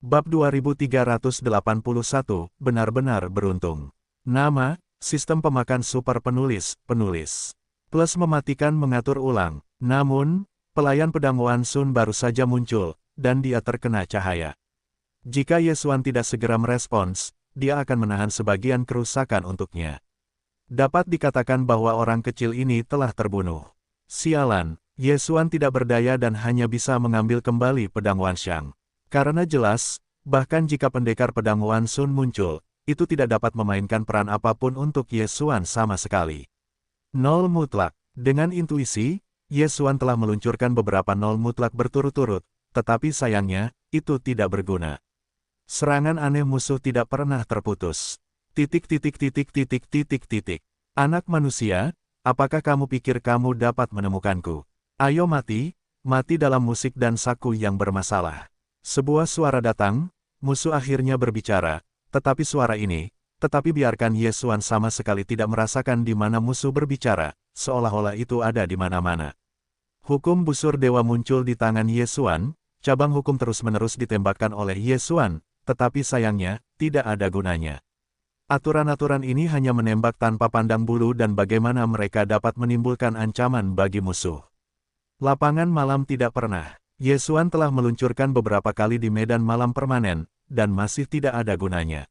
Bab 2381, benar-benar beruntung. Nama, sistem pemakan super penulis, Plus mematikan mengatur ulang. Namun, pelayan pedang Wan Sun baru saja muncul, dan dia terkena cahaya. Jika Yesuan tidak segera merespons, dia akan menahan sebagian kerusakan untuknya. Dapat dikatakan bahwa orang kecil ini telah terbunuh. Sialan, Yesuan tidak berdaya dan hanya bisa mengambil kembali pedang Wan Shang. Karena jelas, bahkan jika pendekar pedang Wan Sun muncul, itu tidak dapat memainkan peran apapun untuk Yesuan sama sekali. Nol mutlak. Dengan intuisi, Yesuan telah meluncurkan beberapa nol mutlak berturut-turut, tetapi sayangnya, itu tidak berguna. Serangan aneh musuh tidak pernah terputus. Anak manusia, apakah kamu pikir kamu dapat menemukanku? Ayo mati, mati dalam musik dan saku yang bermasalah. Sebuah suara datang, musuh akhirnya berbicara, tetapi biarkan Yesuan sama sekali tidak merasakan di mana musuh berbicara, seolah-olah itu ada di mana-mana. Hukum busur dewa muncul di tangan Yesuan, cabang hukum terus-menerus ditembakkan oleh Yesuan, tetapi sayangnya, tidak ada gunanya. Aturan-aturan ini hanya menembak tanpa pandang bulu dan bagaimana mereka dapat menimbulkan ancaman bagi musuh. Lapangan malam tidak pernah. Yesuan telah meluncurkan beberapa kali di medan malam permanen, dan masih tidak ada gunanya.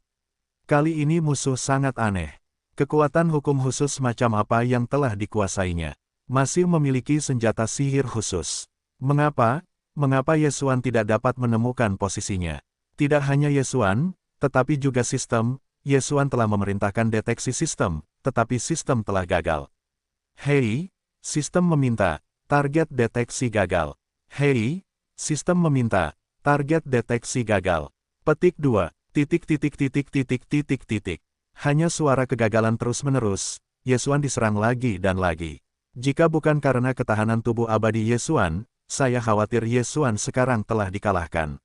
Kali ini musuh sangat aneh. Kekuatan hukum khusus macam apa yang telah dikuasainya? Masih memiliki senjata sihir khusus. Mengapa Yesuan tidak dapat menemukan posisinya? Tidak hanya Yesuan, tetapi juga sistem. Yesuan telah memerintahkan deteksi sistem, tetapi sistem telah gagal. Hei, sistem meminta, target deteksi gagal. Hei, sistem meminta, target deteksi gagal. Petik 2, ... Hanya suara kegagalan terus-menerus, Yesuan diserang lagi dan lagi. Jika bukan karena ketahanan tubuh abadi Yesuan, saya khawatir Yesuan sekarang telah dikalahkan.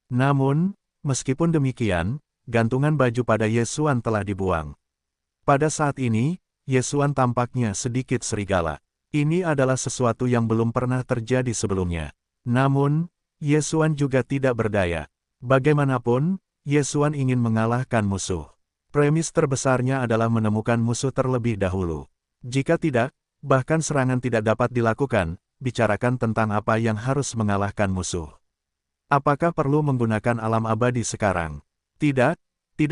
Namun, meskipun demikian, gantungan baju pada Yesuan telah dibuang. Pada saat ini, Yesuan tampaknya sedikit serigala. Ini adalah sesuatu yang belum pernah terjadi sebelumnya. Namun, Yesuan juga tidak berdaya. Bagaimanapun, Yesuan ingin mengalahkan musuh. Premis terbesarnya adalah menemukan musuh terlebih dahulu. Jika tidak, bahkan serangan tidak dapat dilakukan, bicarakan tentang apa yang harus mengalahkan musuh. Apakah perlu menggunakan alam abadi sekarang? Tidak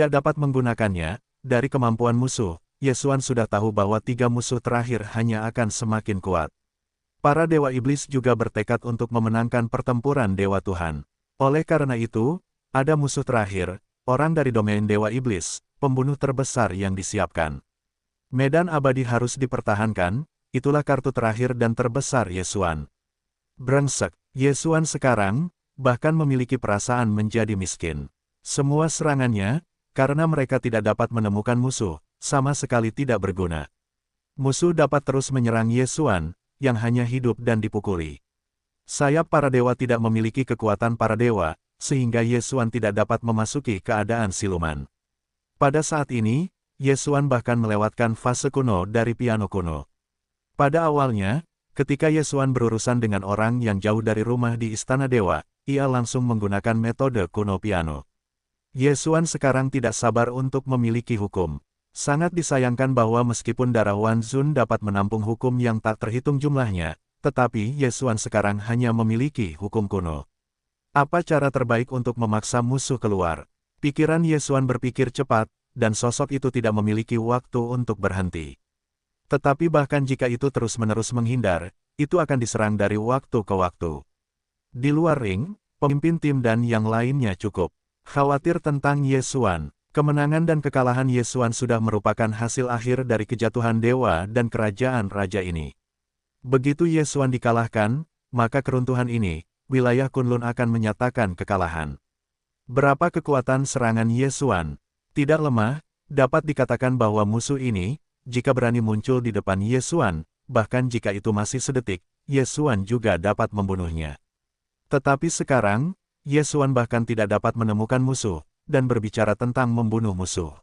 dapat menggunakannya. Dari kemampuan musuh, Yesuan sudah tahu bahwa 3 musuh terakhir hanya akan semakin kuat. Para dewa iblis juga bertekad untuk memenangkan pertempuran dewa Tuhan. Oleh karena itu, ada musuh terakhir, orang dari domain dewa iblis, pembunuh terbesar yang disiapkan. Medan abadi harus dipertahankan, itulah kartu terakhir dan terbesar Yesuan. Brengsek, Yesuan sekarang, bahkan memiliki perasaan menjadi miskin. Semua serangannya, karena mereka tidak dapat menemukan musuh, sama sekali tidak berguna. Musuh dapat terus menyerang Yesuan, yang hanya hidup dan dipukuli. Sayap para dewa tidak memiliki kekuatan para dewa, sehingga Yesuan tidak dapat memasuki keadaan siluman. Pada saat ini, Yesuan bahkan melewatkan fase kuno dari piano kuno. Pada awalnya, ketika Yesuan berurusan dengan orang yang jauh dari rumah di Istana Dewa, ia langsung menggunakan metode kuno piano. Yesuan sekarang tidak sabar untuk memiliki hukum. Sangat disayangkan bahwa meskipun darah Wan Sun dapat menampung hukum yang tak terhitung jumlahnya, tetapi Yesuan sekarang hanya memiliki hukum kuno. Apa cara terbaik untuk memaksa musuh keluar? Pikiran Yesuan berpikir cepat, dan sosok itu tidak memiliki waktu untuk berhenti. Tetapi bahkan jika itu terus-menerus menghindar, itu akan diserang dari waktu ke waktu. Di luar ring, pemimpin tim dan yang lainnya cukup khawatir tentang Yesuan. Kemenangan dan kekalahan Yesuan sudah merupakan hasil akhir dari kejatuhan dewa dan kerajaan raja ini. Begitu Yesuan dikalahkan, maka keruntuhan ini, wilayah Kunlun akan menyatakan kekalahan. Berapa kekuatan serangan Yesuan? Tidak lemah, dapat dikatakan bahwa musuh ini, jika berani muncul di depan Yesuan, bahkan jika itu masih sedetik, Yesuan juga dapat membunuhnya. Tetapi sekarang, Yesuan bahkan tidak dapat menemukan musuh, dan berbicara tentang membunuh musuh.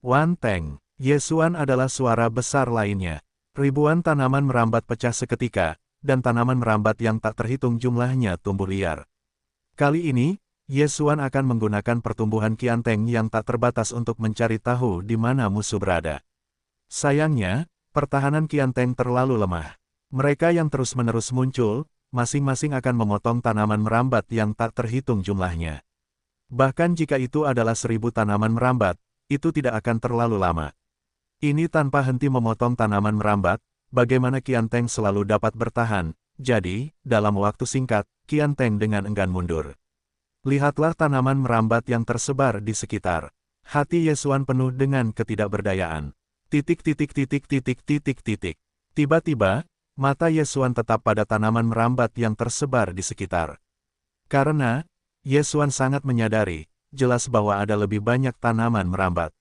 Wan Teng, Yesuan adalah suara besar lainnya. Ribuan tanaman merambat pecah seketika, dan tanaman merambat yang tak terhitung jumlahnya tumbuh liar. Kali ini, Yesuan akan menggunakan pertumbuhan Qianteng yang tak terbatas untuk mencari tahu di mana musuh berada. Sayangnya, pertahanan Qianteng terlalu lemah. Mereka yang terus-menerus muncul, masing-masing akan memotong tanaman merambat yang tak terhitung jumlahnya. Bahkan jika itu adalah 1000 tanaman merambat, itu tidak akan terlalu lama. Ini tanpa henti memotong tanaman merambat, bagaimana Qianteng selalu dapat bertahan, jadi, dalam waktu singkat, Qianteng dengan enggan mundur. Lihatlah tanaman merambat yang tersebar di sekitar. Hati Yesuan penuh dengan ketidakberdayaan. Tiba-tiba, mata Yesuan tetap pada tanaman merambat yang tersebar di sekitar. Karena, Yesuan sangat menyadari, jelas bahwa ada lebih banyak tanaman merambat.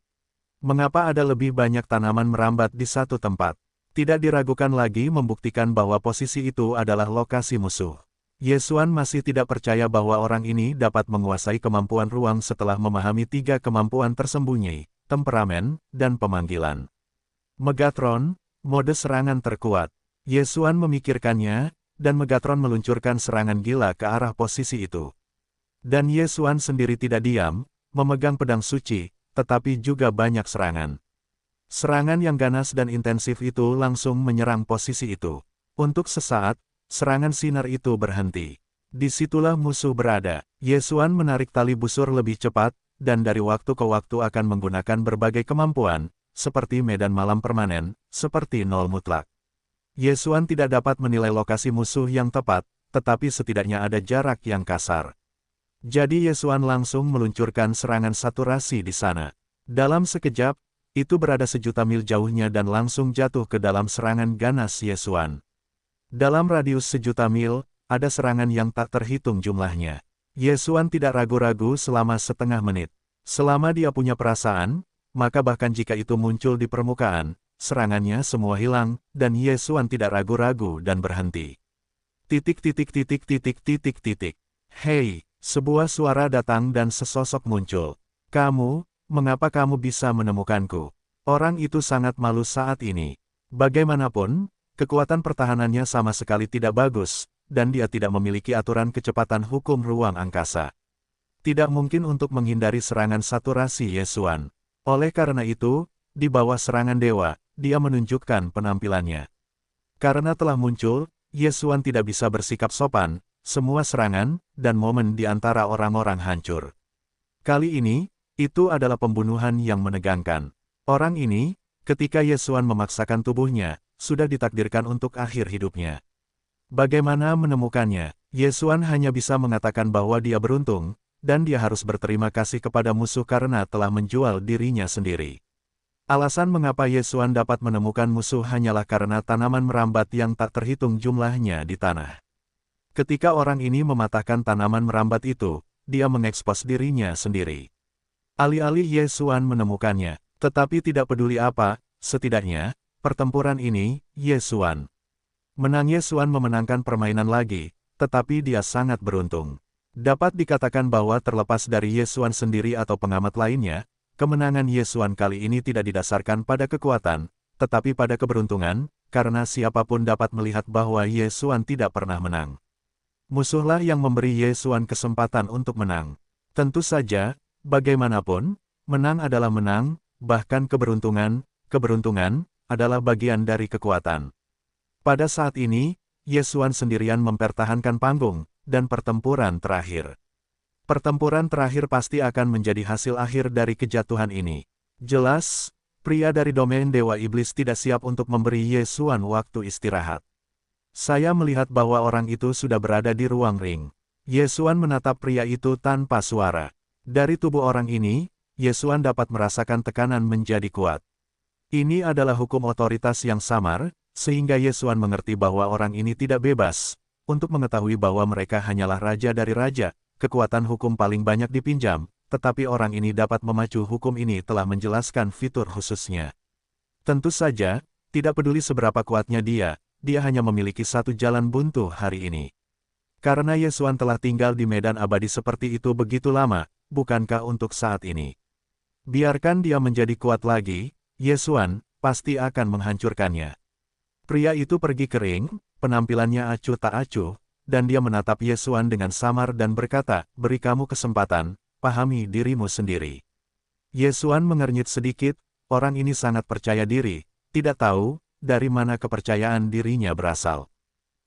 Mengapa ada lebih banyak tanaman merambat di satu tempat? Tidak diragukan lagi membuktikan bahwa posisi itu adalah lokasi musuh. Yesuan masih tidak percaya bahwa orang ini dapat menguasai kemampuan ruang setelah memahami 3 kemampuan tersembunyi, temperamen, dan pemanggilan. Megatron, mode serangan terkuat. Yesuan memikirkannya, dan Megatron meluncurkan serangan gila ke arah posisi itu. Dan Yesuan sendiri tidak diam, memegang pedang suci, tetapi juga banyak serangan. Serangan yang ganas dan intensif itu langsung menyerang posisi itu. Untuk sesaat, serangan sinar itu berhenti. Disitulah musuh berada. Yesuan menarik tali busur lebih cepat, dan dari waktu ke waktu akan menggunakan berbagai kemampuan, seperti medan malam permanen, seperti nol mutlak. Yesuan tidak dapat menilai lokasi musuh yang tepat, tetapi setidaknya ada jarak yang kasar. Jadi Yesuan langsung meluncurkan serangan saturasi di sana. Dalam sekejap, itu berada 1.000.000 mil jauhnya dan langsung jatuh ke dalam serangan ganas Yesuan. Dalam radius 1.000.000 mil, ada serangan yang tak terhitung jumlahnya. Yesuan tidak ragu-ragu selama setengah menit. Selama dia punya perasaan, maka bahkan jika itu muncul di permukaan, serangannya semua hilang, dan Yesuan tidak ragu-ragu dan berhenti. Hei! Sebuah suara datang dan sesosok muncul. Kamu, mengapa kamu bisa menemukanku? Orang itu sangat malu saat ini. Bagaimanapun, kekuatan pertahanannya sama sekali tidak bagus, dan dia tidak memiliki aturan kecepatan hukum ruang angkasa. Tidak mungkin untuk menghindari serangan saturasi Yesuan. Oleh karena itu, di bawah serangan dewa, dia menunjukkan penampilannya. Karena telah muncul, Yesuan tidak bisa bersikap sopan. Semua serangan, dan momen di antara orang-orang hancur. Kali ini, itu adalah pembunuhan yang menegangkan. Orang ini, ketika Yesuan memaksakan tubuhnya, sudah ditakdirkan untuk akhir hidupnya. Bagaimana menemukannya? Yesuan hanya bisa mengatakan bahwa dia beruntung, dan dia harus berterima kasih kepada musuh karena telah menjual dirinya sendiri. Alasan mengapa Yesuan dapat menemukan musuh hanyalah karena tanaman merambat yang tak terhitung jumlahnya di tanah. Ketika orang ini mematahkan tanaman merambat itu, dia mengekspos dirinya sendiri. Alih-alih Yesuan menemukannya, tetapi tidak peduli apa, setidaknya, pertempuran ini, Yesuan menang. Yesuan memenangkan permainan lagi, tetapi dia sangat beruntung. Dapat dikatakan bahwa terlepas dari Yesuan sendiri atau pengamat lainnya, kemenangan Yesuan kali ini tidak didasarkan pada kekuatan, tetapi pada keberuntungan, karena siapapun dapat melihat bahwa Yesuan tidak pernah menang. Musuhlah yang memberi Yesuan kesempatan untuk menang. Tentu saja, bagaimanapun, menang adalah menang, bahkan keberuntungan adalah bagian dari kekuatan. Pada saat ini, Yesuan sendirian mempertahankan panggung, dan pertempuran terakhir. Pertempuran terakhir pasti akan menjadi hasil akhir dari kejatuhan ini. Jelas, pria dari domain Dewa Iblis tidak siap untuk memberi Yesuan waktu istirahat. Saya melihat bahwa orang itu sudah berada di ruang ring. Yesuan menatap pria itu tanpa suara. Dari tubuh orang ini, Yesuan dapat merasakan tekanan menjadi kuat. Ini adalah hukum otoritas yang samar, sehingga Yesuan mengerti bahwa orang ini tidak bebas. Untuk mengetahui bahwa mereka hanyalah raja dari raja, kekuatan hukum paling banyak dipinjam, tetapi orang ini dapat memacu hukum ini telah menjelaskan fitur khususnya. Tentu saja, tidak peduli seberapa kuatnya dia hanya memiliki satu jalan buntu hari ini. Karena Yesuan telah tinggal di medan abadi seperti itu begitu lama, bukankah untuk saat ini? Biarkan dia menjadi kuat lagi, Yesuan pasti akan menghancurkannya. Pria itu pergi ke ring, penampilannya acuh tak acuh, dan dia menatap Yesuan dengan samar dan berkata, "Beri kamu kesempatan, pahami dirimu sendiri." Yesuan mengernyit sedikit, orang ini sangat percaya diri, tidak tahu dari mana kepercayaan dirinya berasal.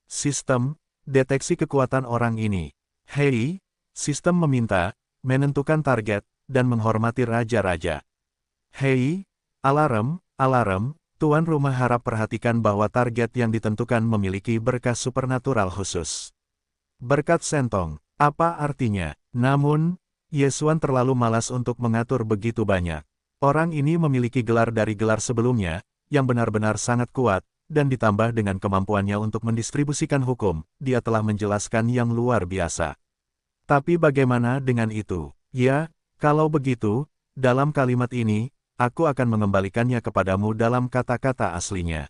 Sistem, deteksi kekuatan orang ini. Hei, sistem meminta, menentukan target, dan menghormati raja-raja. Hei, alarm, alarm, tuan rumah harap perhatikan bahwa target yang ditentukan memiliki berkah supernatural khusus. Berkat Sentong, apa artinya? Namun, Yesuan terlalu malas untuk mengatur begitu banyak. Orang ini memiliki gelar dari gelar sebelumnya, yang benar-benar sangat kuat, dan ditambah dengan kemampuannya untuk mendistribusikan hukum, dia telah menjelaskan yang luar biasa. Tapi bagaimana dengan itu? Ya, kalau begitu, dalam kalimat ini, aku akan mengembalikannya kepadamu dalam kata-kata aslinya.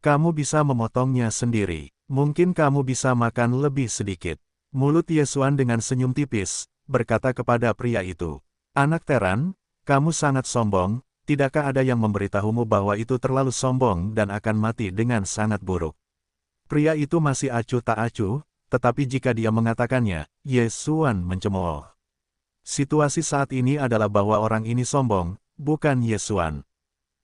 Kamu bisa memotongnya sendiri. Mungkin kamu bisa makan lebih sedikit. Mulut Yesuan dengan senyum tipis, berkata kepada pria itu. Anak Teran, kamu sangat sombong, tidakkah ada yang memberitahumu bahwa itu terlalu sombong dan akan mati dengan sangat buruk? Pria itu masih acuh tak acuh, tetapi jika dia mengatakannya, Yesuan mencemooh. Situasi saat ini adalah bahwa orang ini sombong, bukan Yesuan.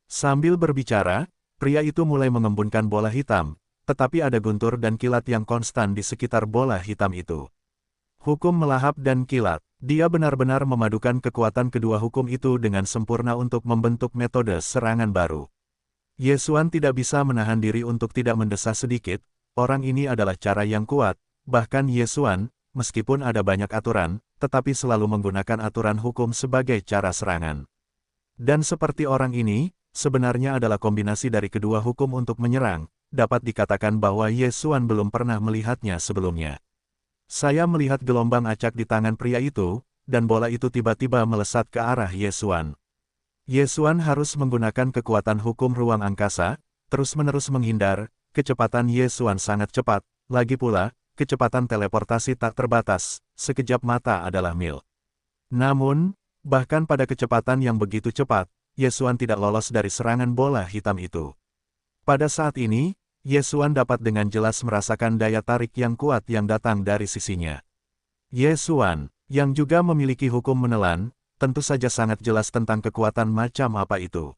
Sambil berbicara, pria itu mulai mengembunkan bola hitam, tetapi ada guntur dan kilat yang konstan di sekitar bola hitam itu. Hukum melahap dan kilat. Dia benar-benar memadukan kekuatan kedua hukum itu dengan sempurna untuk membentuk metode serangan baru. Yesuan tidak bisa menahan diri untuk tidak mendesah sedikit, orang ini adalah cara yang kuat, bahkan Yesuan, meskipun ada banyak aturan, tetapi selalu menggunakan aturan hukum sebagai cara serangan. Dan seperti orang ini, sebenarnya adalah kombinasi dari kedua hukum untuk menyerang, dapat dikatakan bahwa Yesuan belum pernah melihatnya sebelumnya. Saya melihat gelombang acak di tangan pria itu, dan bola itu tiba-tiba melesat ke arah Yesuan. Yesuan harus menggunakan kekuatan hukum ruang angkasa, terus-menerus menghindar, kecepatan Yesuan sangat cepat, lagi pula, kecepatan teleportasi tak terbatas, sekejap mata adalah mil. Namun, bahkan pada kecepatan yang begitu cepat, Yesuan tidak lolos dari serangan bola hitam itu. Pada saat ini, Yesuan dapat dengan jelas merasakan daya tarik yang kuat yang datang dari sisinya. Yesuan, yang juga memiliki hukum menelan, tentu saja sangat jelas tentang kekuatan macam apa itu.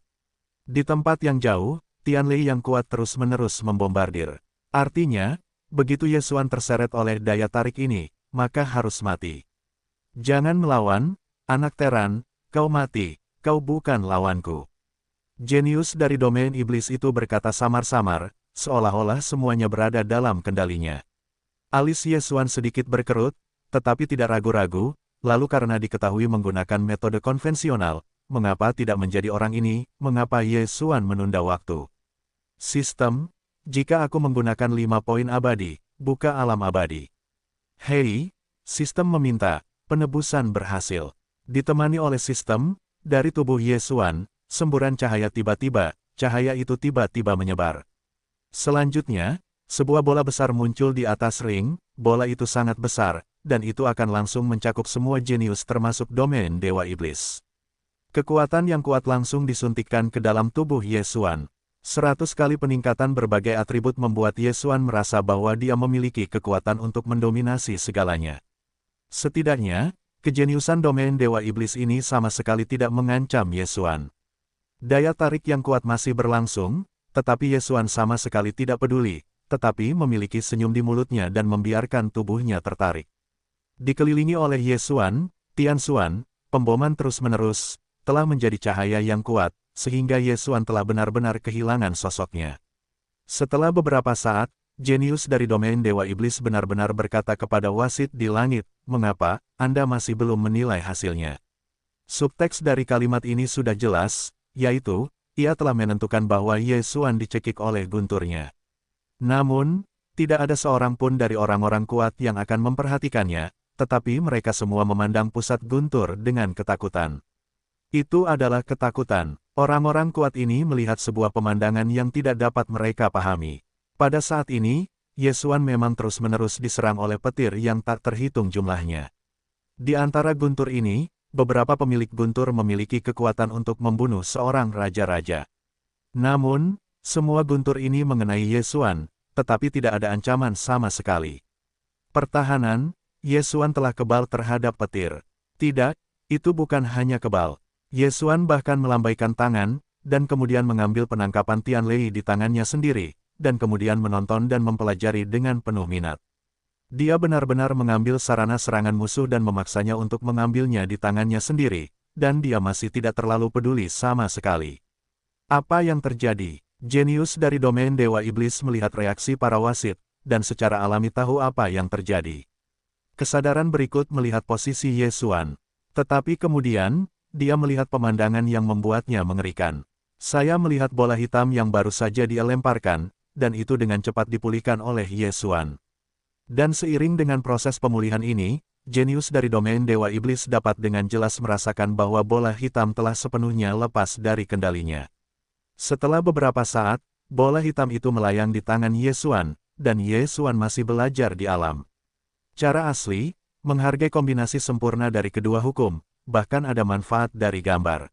Di tempat yang jauh, Tianlei yang kuat terus-menerus membombardir. Artinya, begitu Yesuan terseret oleh daya tarik ini, maka harus mati. Jangan melawan, anak Teran, kau mati, kau bukan lawanku. Jenius dari domain iblis itu berkata samar-samar, seolah-olah semuanya berada dalam kendalinya. Alis Yesuan sedikit berkerut, tetapi tidak ragu-ragu, lalu karena diketahui menggunakan metode konvensional, mengapa tidak menjadi orang ini, mengapa Yesuan menunda waktu? Sistem, jika aku menggunakan 5 poin abadi, buka alam abadi. Hei, sistem meminta, penebusan berhasil. Ditemani oleh sistem, dari tubuh Yesuan, semburan cahaya tiba-tiba, cahaya itu tiba-tiba menyebar. Selanjutnya, sebuah bola besar muncul di atas ring, bola itu sangat besar, dan itu akan langsung mencakup semua jenius termasuk domain Dewa Iblis. Kekuatan yang kuat langsung disuntikkan ke dalam tubuh Yesuan. 100 kali peningkatan berbagai atribut membuat Yesuan merasa bahwa dia memiliki kekuatan untuk mendominasi segalanya. Setidaknya, kejeniusan domain Dewa Iblis ini sama sekali tidak mengancam Yesuan. Daya tarik yang kuat masih berlangsung, tetapi Yesuan sama sekali tidak peduli, tetapi memiliki senyum di mulutnya dan membiarkan tubuhnya tertarik. Dikelilingi oleh Yesuan, Tianxuan, pemboman terus-menerus, telah menjadi cahaya yang kuat, sehingga Yesuan telah benar-benar kehilangan sosoknya. Setelah beberapa saat, jenius dari domain Dewa Iblis benar-benar berkata kepada wasit di langit, mengapa Anda masih belum menilai hasilnya? Subteks dari kalimat ini sudah jelas, yaitu, ia telah menentukan bahwa Yesuan dicekik oleh gunturnya. Namun, tidak ada seorang pun dari orang-orang kuat yang akan memperhatikannya, tetapi mereka semua memandang pusat guntur dengan ketakutan. Itu adalah ketakutan. Orang-orang kuat ini melihat sebuah pemandangan yang tidak dapat mereka pahami. Pada saat ini, Yesuan memang terus-menerus diserang oleh petir yang tak terhitung jumlahnya. Di antara guntur ini, beberapa pemilik guntur memiliki kekuatan untuk membunuh seorang raja-raja. Namun, semua guntur ini mengenai Yesuan, tetapi tidak ada ancaman sama sekali. Pertahanan, Yesuan telah kebal terhadap petir. Tidak, itu bukan hanya kebal. Yesuan bahkan melambaikan tangan, dan kemudian mengambil penangkapan Tianlei di tangannya sendiri, dan kemudian menonton dan mempelajari dengan penuh minat. Dia benar-benar mengambil sarana serangan musuh dan memaksanya untuk mengambilnya di tangannya sendiri, dan dia masih tidak terlalu peduli sama sekali. Apa yang terjadi? Jenius dari domain Dewa Iblis melihat reaksi para wasit, dan secara alami tahu apa yang terjadi. Kesadaran berikut melihat posisi Yesuan. Tetapi kemudian, dia melihat pemandangan yang membuatnya mengerikan. Saya melihat bola hitam yang baru saja dia lemparkan, dan itu dengan cepat dipulihkan oleh Yesuan. Dan seiring dengan proses pemulihan ini, jenius dari domain Dewa Iblis dapat dengan jelas merasakan bahwa bola hitam telah sepenuhnya lepas dari kendalinya. Setelah beberapa saat, bola hitam itu melayang di tangan Yesuan, dan Yesuan masih belajar di alam. Cara asli, menghargai kombinasi sempurna dari kedua hukum, bahkan ada manfaat dari gambar.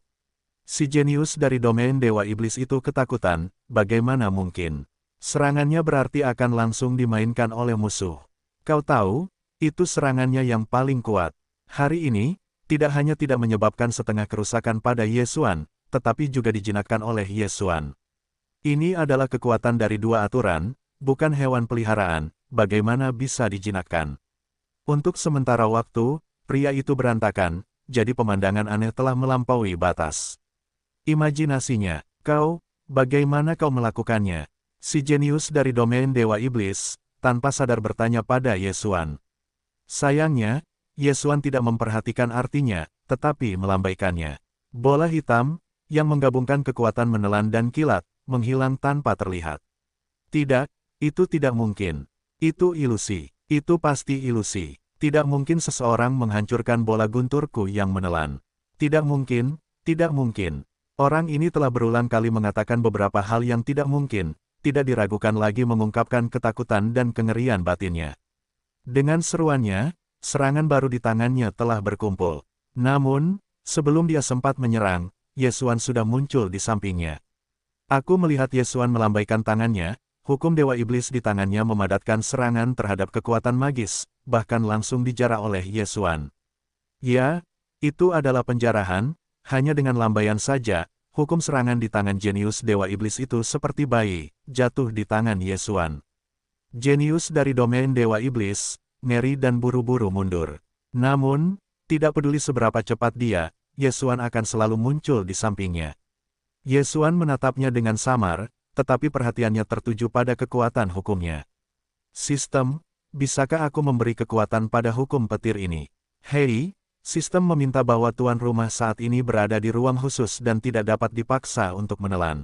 Si jenius dari domain Dewa Iblis itu ketakutan, bagaimana mungkin? Serangannya berarti akan langsung dimainkan oleh musuh. Kau tahu, itu serangannya yang paling kuat. Hari ini, tidak hanya tidak menyebabkan setengah kerusakan pada Yesuan, tetapi juga dijinakkan oleh Yesuan. Ini adalah kekuatan dari dua aturan, bukan hewan peliharaan, bagaimana bisa dijinakkan. Untuk sementara waktu, pria itu berantakan, jadi pemandangan aneh telah melampaui batas. Imajinasinya, bagaimana kau melakukannya? Si jenius dari domain Dewa Iblis, tanpa sadar bertanya pada Yesuan. Sayangnya, Yesuan tidak memperhatikan artinya, tetapi melambaikannya. Bola hitam, yang menggabungkan kekuatan menelan dan kilat, menghilang tanpa terlihat. Tidak, itu tidak mungkin. Itu ilusi. Itu pasti ilusi. Tidak mungkin seseorang menghancurkan bola gunturku yang menelan. Tidak mungkin, tidak mungkin. Orang ini telah berulang kali mengatakan beberapa hal yang tidak mungkin, tidak diragukan lagi mengungkapkan ketakutan dan kengerian batinnya. Dengan seruannya, serangan baru di tangannya telah berkumpul. Namun, sebelum dia sempat menyerang, Yesuan sudah muncul di sampingnya. Aku melihat Yesuan melambaikan tangannya, hukum Dewa Iblis di tangannya memadatkan serangan terhadap kekuatan magis, bahkan langsung dijarah oleh Yesuan. Ya, itu adalah penjarahan, hanya dengan lambaian saja, hukum serangan di tangan jenius Dewa Iblis itu seperti bayi, jatuh di tangan Yesuan. Jenius dari domain Dewa Iblis, ngeri dan buru-buru mundur. Namun, tidak peduli seberapa cepat dia, Yesuan akan selalu muncul di sampingnya. Yesuan menatapnya dengan samar, tetapi perhatiannya tertuju pada kekuatan hukumnya. Sistem, bisakah aku memberi kekuatan pada hukum petir ini? Hei, sistem meminta bahwa tuan rumah saat ini berada di ruang khusus dan tidak dapat dipaksa untuk menelan.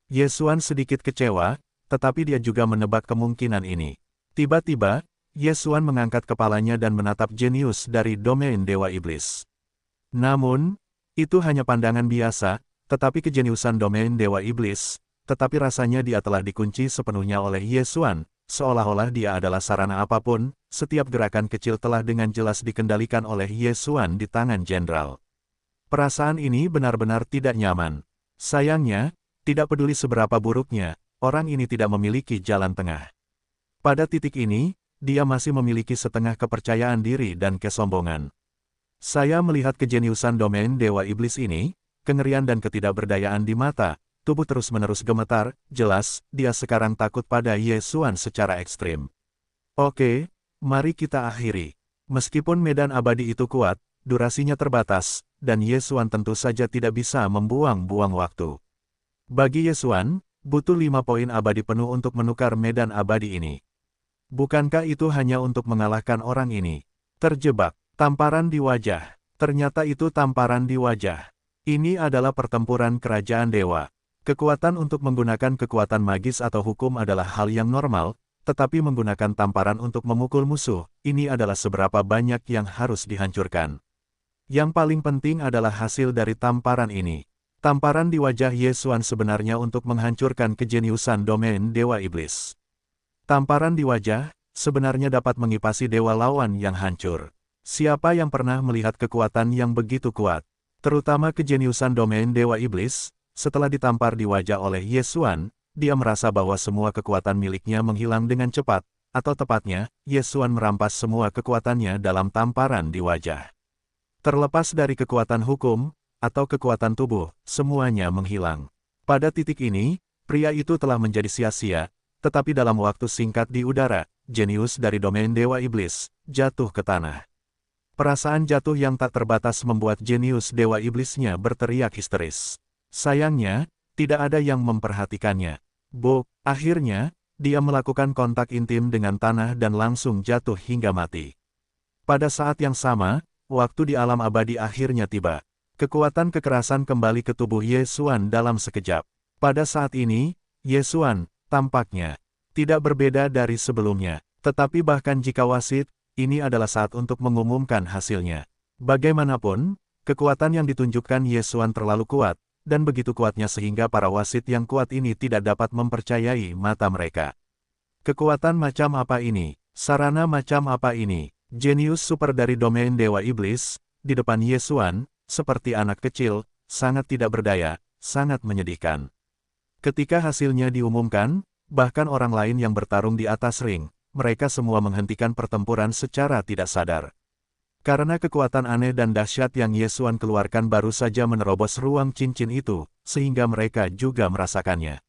Yesuan sedikit kecewa, tetapi dia juga menebak kemungkinan ini. Tiba-tiba, Yesuan mengangkat kepalanya dan menatap jenius dari domain Dewa Iblis. Namun, itu hanya pandangan biasa, tetapi kejeniusan domain Dewa Iblis, tetapi rasanya dia telah dikunci sepenuhnya oleh Yesuan, seolah-olah dia adalah sarana apapun, setiap gerakan kecil telah dengan jelas dikendalikan oleh Yesuan di tangan jenderal. Perasaan ini benar-benar tidak nyaman. Sayangnya, tidak peduli seberapa buruknya, orang ini tidak memiliki jalan tengah. Pada titik ini, dia masih memiliki setengah kepercayaan diri dan kesombongan. Saya melihat kejeniusan domain Dewa Iblis ini, kengerian dan ketidakberdayaan di mata, tubuh terus-menerus gemetar, jelas, dia sekarang takut pada Yesuan secara ekstrim. Oke, mari kita akhiri. Meskipun medan abadi itu kuat, durasinya terbatas, dan Yesuan tentu saja tidak bisa membuang-buang waktu. Bagi Yesuan, butuh 5 poin abadi penuh untuk menukar medan abadi ini. Bukankah itu hanya untuk mengalahkan orang ini? Terjebak. Tamparan di wajah. Ternyata itu tamparan di wajah. Ini adalah pertempuran kerajaan dewa. Kekuatan untuk menggunakan kekuatan magis atau hukum adalah hal yang normal, tetapi menggunakan tamparan untuk memukul musuh, ini adalah seberapa banyak yang harus dihancurkan. Yang paling penting adalah hasil dari tamparan ini. Tamparan di wajah Yesuan sebenarnya untuk menghancurkan kejeniusan domain Dewa Iblis. Tamparan di wajah, sebenarnya dapat mengipasi dewa lawan yang hancur. Siapa yang pernah melihat kekuatan yang begitu kuat? Terutama kejeniusan domain Dewa Iblis, setelah ditampar di wajah oleh Yesuan, dia merasa bahwa semua kekuatan miliknya menghilang dengan cepat, atau tepatnya, Yesuan merampas semua kekuatannya dalam tamparan di wajah. Terlepas dari kekuatan hukum, atau kekuatan tubuh, semuanya menghilang. Pada titik ini, pria itu telah menjadi sia-sia, tetapi dalam waktu singkat di udara, jenius dari domain Dewa Iblis jatuh ke tanah. Perasaan jatuh yang tak terbatas membuat jenius Dewa Iblisnya berteriak histeris. Sayangnya, tidak ada yang memperhatikannya. Akhirnya, dia melakukan kontak intim dengan tanah dan langsung jatuh hingga mati. Pada saat yang sama, waktu di alam abadi akhirnya tiba. Kekuatan kekerasan kembali ke tubuh Yesuan dalam sekejap. Pada saat ini, Yesuan, tampaknya, tidak berbeda dari sebelumnya. Tetapi bahkan jika wasit, ini adalah saat untuk mengumumkan hasilnya. Bagaimanapun, kekuatan yang ditunjukkan Yesuan terlalu kuat, dan begitu kuatnya sehingga para wasit yang kuat ini tidak dapat mempercayai mata mereka. Kekuatan macam apa ini? Sarana macam apa ini? Jenius super dari domain Dewa Iblis, di depan Yesuan, seperti anak kecil, sangat tidak berdaya, sangat menyedihkan. Ketika hasilnya diumumkan, bahkan orang lain yang bertarung di atas ring, mereka semua menghentikan pertempuran secara tidak sadar. Karena kekuatan aneh dan dahsyat yang Yesuan keluarkan baru saja menerobos ruang cincin itu, sehingga mereka juga merasakannya.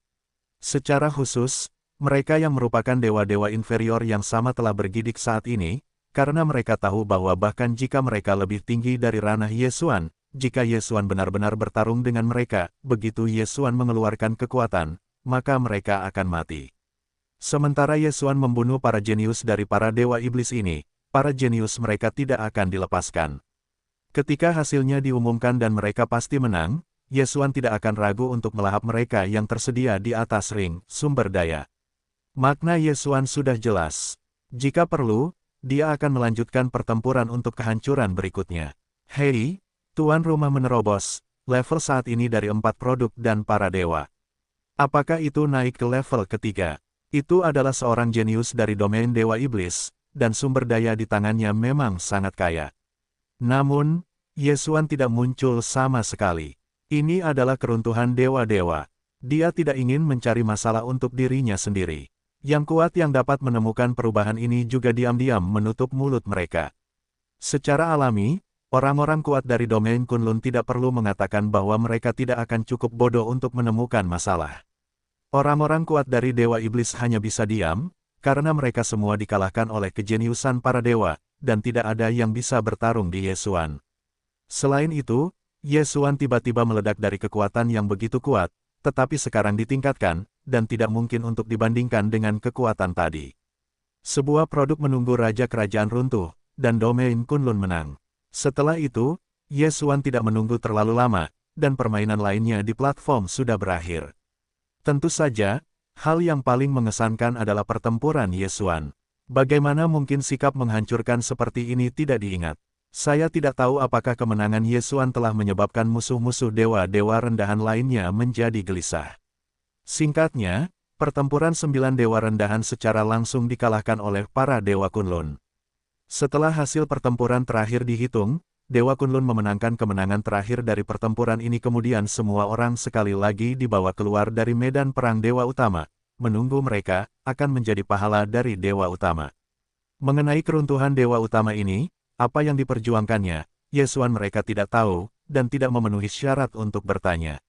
Secara khusus, mereka yang merupakan dewa-dewa inferior yang sama telah bergidik saat ini, karena mereka tahu bahwa bahkan jika mereka lebih tinggi dari ranah Yesuan, jika Yesuan benar-benar bertarung dengan mereka, begitu Yesuan mengeluarkan kekuatan, maka mereka akan mati. Sementara Yesuan membunuh para jenius dari para dewa iblis ini, para jenius mereka tidak akan dilepaskan. Ketika hasilnya diumumkan dan mereka pasti menang, Yesuan tidak akan ragu untuk melahap mereka yang tersedia di atas ring sumber daya. Makna Yesuan sudah jelas. Jika perlu, dia akan melanjutkan pertempuran untuk kehancuran berikutnya. Hei, tuan rumah menerobos, level saat ini dari 4 produk dan para dewa. Apakah itu naik ke level ketiga? Itu adalah seorang jenius dari domain Dewa Iblis, dan sumber daya di tangannya memang sangat kaya. Namun, Yesuan tidak muncul sama sekali. Ini adalah keruntuhan dewa-dewa. Dia tidak ingin mencari masalah untuk dirinya sendiri. Yang kuat yang dapat menemukan perubahan ini juga diam-diam menutup mulut mereka. Secara alami, orang-orang kuat dari domain Kunlun tidak perlu mengatakan bahwa mereka tidak akan cukup bodoh untuk menemukan masalah. Orang-orang kuat dari Dewa Iblis hanya bisa diam, karena mereka semua dikalahkan oleh kejeniusan para dewa, dan tidak ada yang bisa bertarung di Yesuan. Selain itu, Yesuan tiba-tiba meledak dari kekuatan yang begitu kuat, tetapi sekarang ditingkatkan, dan tidak mungkin untuk dibandingkan dengan kekuatan tadi. Sebuah produk menunggu Raja Kerajaan runtuh, dan domain Kunlun menang. Setelah itu, Yesuan tidak menunggu terlalu lama, dan permainan lainnya di platform sudah berakhir. Tentu saja, hal yang paling mengesankan adalah pertempuran Yesuan. Bagaimana mungkin sikap menghancurkan seperti ini tidak diingat? Saya tidak tahu apakah kemenangan Yesuan telah menyebabkan musuh-musuh dewa-dewa rendahan lainnya menjadi gelisah. Singkatnya, pertempuran 9 dewa rendahan secara langsung dikalahkan oleh para dewa Kunlun. Setelah hasil pertempuran terakhir dihitung, Dewa Kunlun memenangkan kemenangan terakhir dari pertempuran ini, kemudian semua orang sekali lagi dibawa keluar dari medan perang Dewa Utama, menunggu mereka akan menjadi pahala dari Dewa Utama. Mengenai keruntuhan Dewa Utama ini, apa yang diperjuangkannya, Yesuan mereka tidak tahu, dan tidak memenuhi syarat untuk bertanya.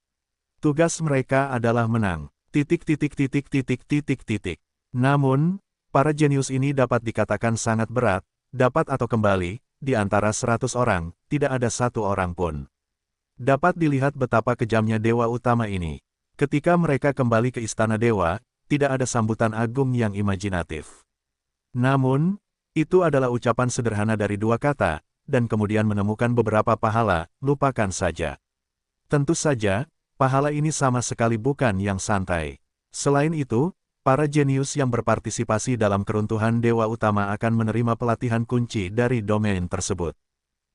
Tugas mereka adalah menang. Namun, para jenius ini dapat dikatakan sangat berat, dapat atau kembali, di antara 100 orang, tidak ada satu orang pun. Dapat dilihat betapa kejamnya Dewa Utama ini. Ketika mereka kembali ke Istana Dewa, tidak ada sambutan agung yang imajinatif. Namun, itu adalah ucapan sederhana dari 2 kata, dan kemudian menemukan beberapa pahala, lupakan saja. Tentu saja, pahala ini sama sekali bukan yang santai. Selain itu, para jenius yang berpartisipasi dalam keruntuhan Dewa Utama akan menerima pelatihan kunci dari domain tersebut.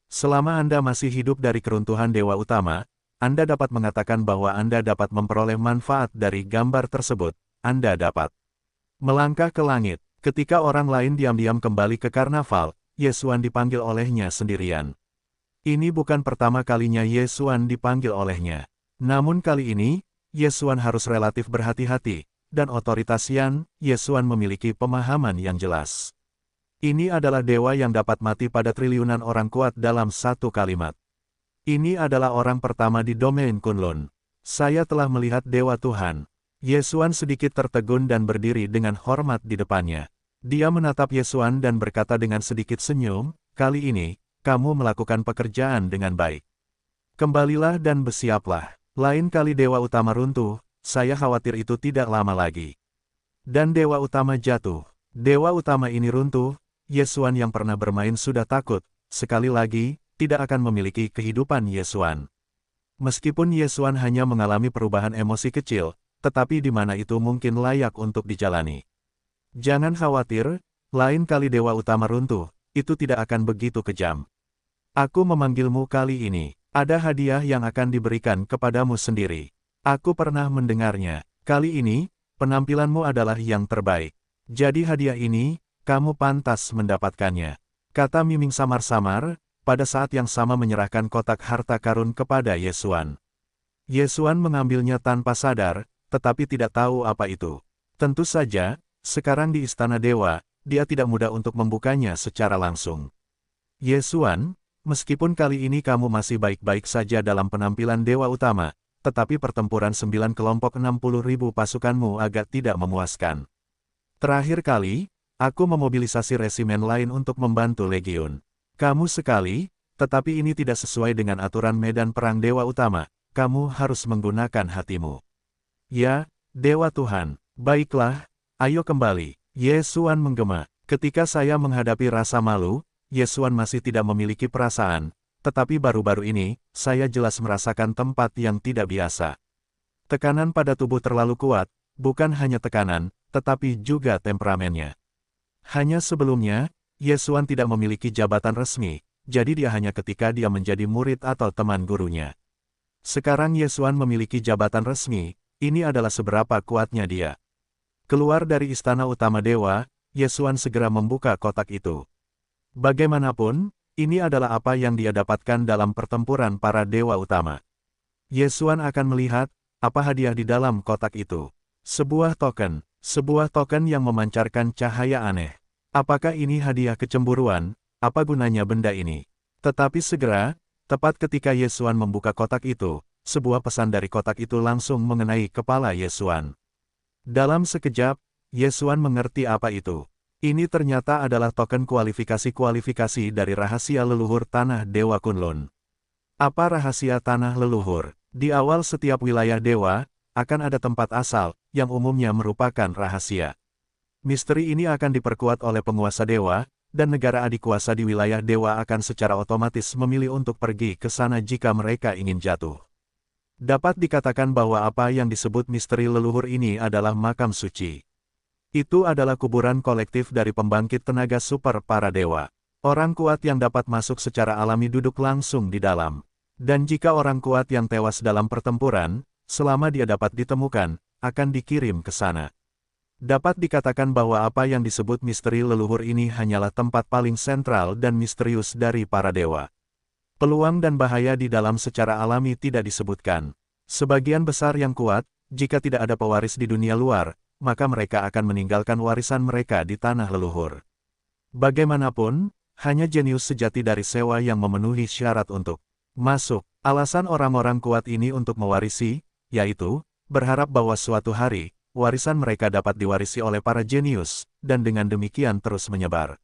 Selama Anda masih hidup dari keruntuhan Dewa Utama, Anda dapat mengatakan bahwa Anda dapat memperoleh manfaat dari gambar tersebut. Anda dapat melangkah ke langit. Ketika orang lain diam-diam kembali ke karnaval, Yesuan dipanggil olehnya sendirian. Ini bukan pertama kalinya Yesuan dipanggil olehnya. Namun kali ini, Yesuan harus relatif berhati-hati, dan otoritas Yan, Yesuan memiliki pemahaman yang jelas. Ini adalah dewa yang dapat mati pada triliunan orang kuat dalam satu kalimat. Ini adalah orang pertama di domain Kunlun. Saya telah melihat Dewa Tuhan. Yesuan sedikit tertegun dan berdiri dengan hormat di depannya. Dia menatap Yesuan dan berkata dengan sedikit senyum, "Kali ini, kamu melakukan pekerjaan dengan baik. Kembalilah dan bersiaplah. Lain kali Dewa Utama runtuh, saya khawatir itu tidak lama lagi." Dan Dewa Utama jatuh. Dewa Utama ini runtuh, Yesuan yang pernah bermain sudah takut, sekali lagi, tidak akan memiliki kehidupan Yesuan. Meskipun Yesuan hanya mengalami perubahan emosi kecil, tetapi di mana itu mungkin layak untuk dijalani. Jangan khawatir, lain kali Dewa Utama runtuh, itu tidak akan begitu kejam. Aku memanggilmu kali ini, ada hadiah yang akan diberikan kepadamu sendiri. Aku pernah mendengarnya, kali ini, penampilanmu adalah yang terbaik. Jadi hadiah ini, kamu pantas mendapatkannya, kata Miming samar-samar, pada saat yang sama menyerahkan kotak harta karun kepada Yesuan. Yesuan mengambilnya tanpa sadar, tetapi tidak tahu apa itu. Tentu saja, sekarang di Istana Dewa, dia tidak mudah untuk membukanya secara langsung. Yesuan, meskipun kali ini kamu masih baik-baik saja dalam penampilan Dewa Utama, tetapi pertempuran 9 kelompok 60.000 pasukanmu agak tidak memuaskan. Terakhir kali, aku memobilisasi resimen lain untuk membantu Legiun. Kamu sekali, tetapi ini tidak sesuai dengan aturan medan perang Dewa Utama, kamu harus menggunakan hatimu. Ya, Dewa Tuhan, baiklah, ayo kembali. Yesuan menggema. Ketika saya menghadapi rasa malu, Yesuan masih tidak memiliki perasaan, tetapi baru-baru ini, saya jelas merasakan tempat yang tidak biasa. Tekanan pada tubuh terlalu kuat, bukan hanya tekanan, tetapi juga temperamennya. Hanya sebelumnya, Yesuan tidak memiliki jabatan resmi, jadi dia hanya ketika dia menjadi murid atau teman gurunya. Sekarang Yesuan memiliki jabatan resmi, ini adalah seberapa kuatnya dia. Keluar dari istana utama dewa, Yesuan segera membuka kotak itu. Bagaimanapun, ini adalah apa yang dia dapatkan dalam pertempuran para dewa utama. Yesuan akan melihat, apa hadiah di dalam kotak itu. Sebuah token yang memancarkan cahaya aneh. Apakah ini hadiah kecemburuan? Apa gunanya benda ini? Tetapi segera, tepat ketika Yesuan membuka kotak itu, sebuah pesan dari kotak itu langsung mengenai kepala Yesuan. Dalam sekejap, Yesuan mengerti apa itu. Ini ternyata adalah token kualifikasi dari rahasia leluhur tanah Dewa Kunlun. Apa rahasia tanah leluhur? Di awal setiap wilayah dewa, akan ada tempat asal, yang umumnya merupakan rahasia. Misteri ini akan diperkuat oleh penguasa dewa, dan negara adik kuasa di wilayah dewa akan secara otomatis memilih untuk pergi ke sana jika mereka ingin jatuh. Dapat dikatakan bahwa apa yang disebut misteri leluhur ini adalah makam suci. Itu adalah kuburan kolektif dari pembangkit tenaga super para dewa. Orang kuat yang dapat masuk secara alami duduk langsung di dalam. Dan jika orang kuat yang tewas dalam pertempuran, selama dia dapat ditemukan, akan dikirim ke sana. Dapat dikatakan bahwa apa yang disebut misteri leluhur ini hanyalah tempat paling sentral dan misterius dari para dewa. Peluang dan bahaya di dalam secara alami tidak disebutkan. Sebagian besar yang kuat, jika tidak ada pewaris di dunia luar, maka mereka akan meninggalkan warisan mereka di tanah leluhur. Bagaimanapun, hanya jenius sejati dari sewa yang memenuhi syarat untuk masuk. Alasan orang-orang kuat ini untuk mewarisi, yaitu, berharap bahwa suatu hari, warisan mereka dapat diwarisi oleh para jenius, dan dengan demikian terus menyebar.